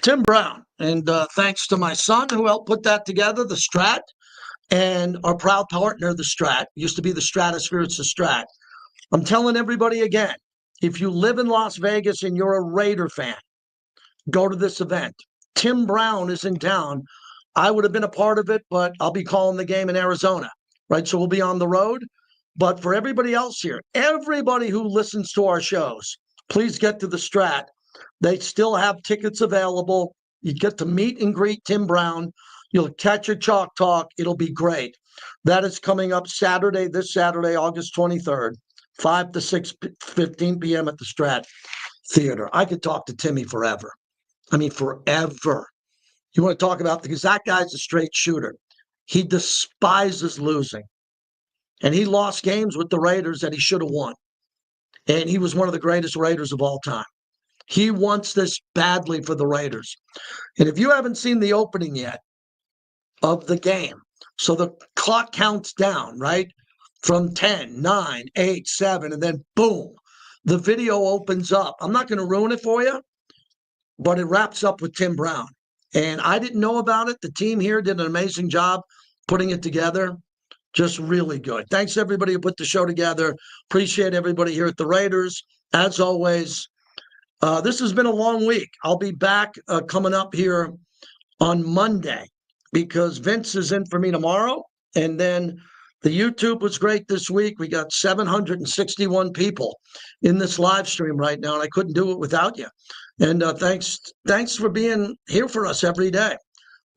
Tim Brown. And thanks to my son who helped put that together, the Strat, and our proud partner, the Strat. Used to be the Stratosphere, it's the Strat. I'm telling everybody again, if you live in Las Vegas and you're a Raider fan, go to this event. Tim Brown is in town. I would have been a part of it, but I'll be calling the game in Arizona, right? So we'll be on the road. But for everybody else here, everybody who listens to our shows, please get to the Strat. They still have tickets available. You get to meet and greet Tim Brown. You'll catch a chalk talk. It'll be great. That is coming up this Saturday, August 23rd, 5 to 6:15 p.m. at the Strat Theater. I could talk to Timmy forever. I mean, forever. You want to talk about, because that guy's a straight shooter. He despises losing. And he lost games with the Raiders that he should have won. And he was one of the greatest Raiders of all time. He wants this badly for the Raiders. And if you haven't seen the opening yet of the game, so the clock counts down, right? From 10, 9, 8, 7, and then boom, the video opens up. I'm not going to ruin it for you, but it wraps up with Tim Brown. And I didn't know about it. The team here did an amazing job putting it together. Just really good. Thanks, everybody who put the show together. Appreciate everybody here at the Raiders. As always, this has been a long week. I'll be back coming up here on Monday because Vince is in for me tomorrow. And then the YouTube was great this week. We got 761 people in this live stream right now, and I couldn't do it without you. And thanks for being here for us every day.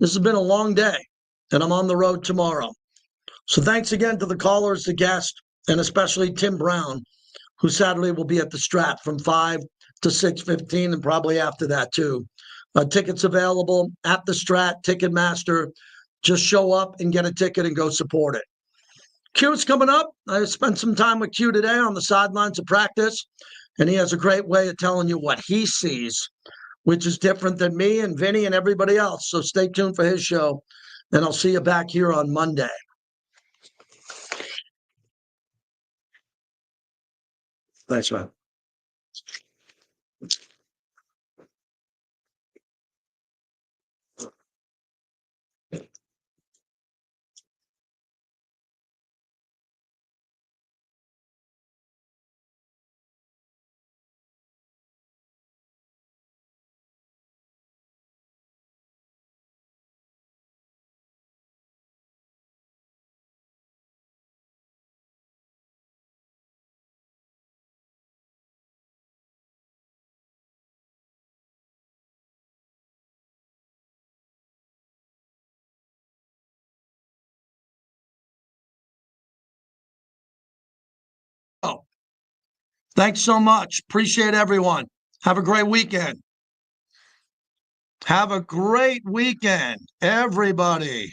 This has been a long day, and I'm on the road tomorrow. So thanks again to the callers, the guests, and especially Tim Brown, who Saturday will be at the Strat from 5 to 6:15, and probably after that too. Tickets available at the Strat, Ticketmaster. Just show up and get a ticket and go support it. Q's coming up. I spent some time with Q today on the sidelines of practice, and he has a great way of telling you what he sees, which is different than me and Vinny and everybody else. So stay tuned for his show, and I'll see you back here on Monday. Thanks, man. Thanks so much. Appreciate everyone. Have a great weekend. Have a great weekend, everybody.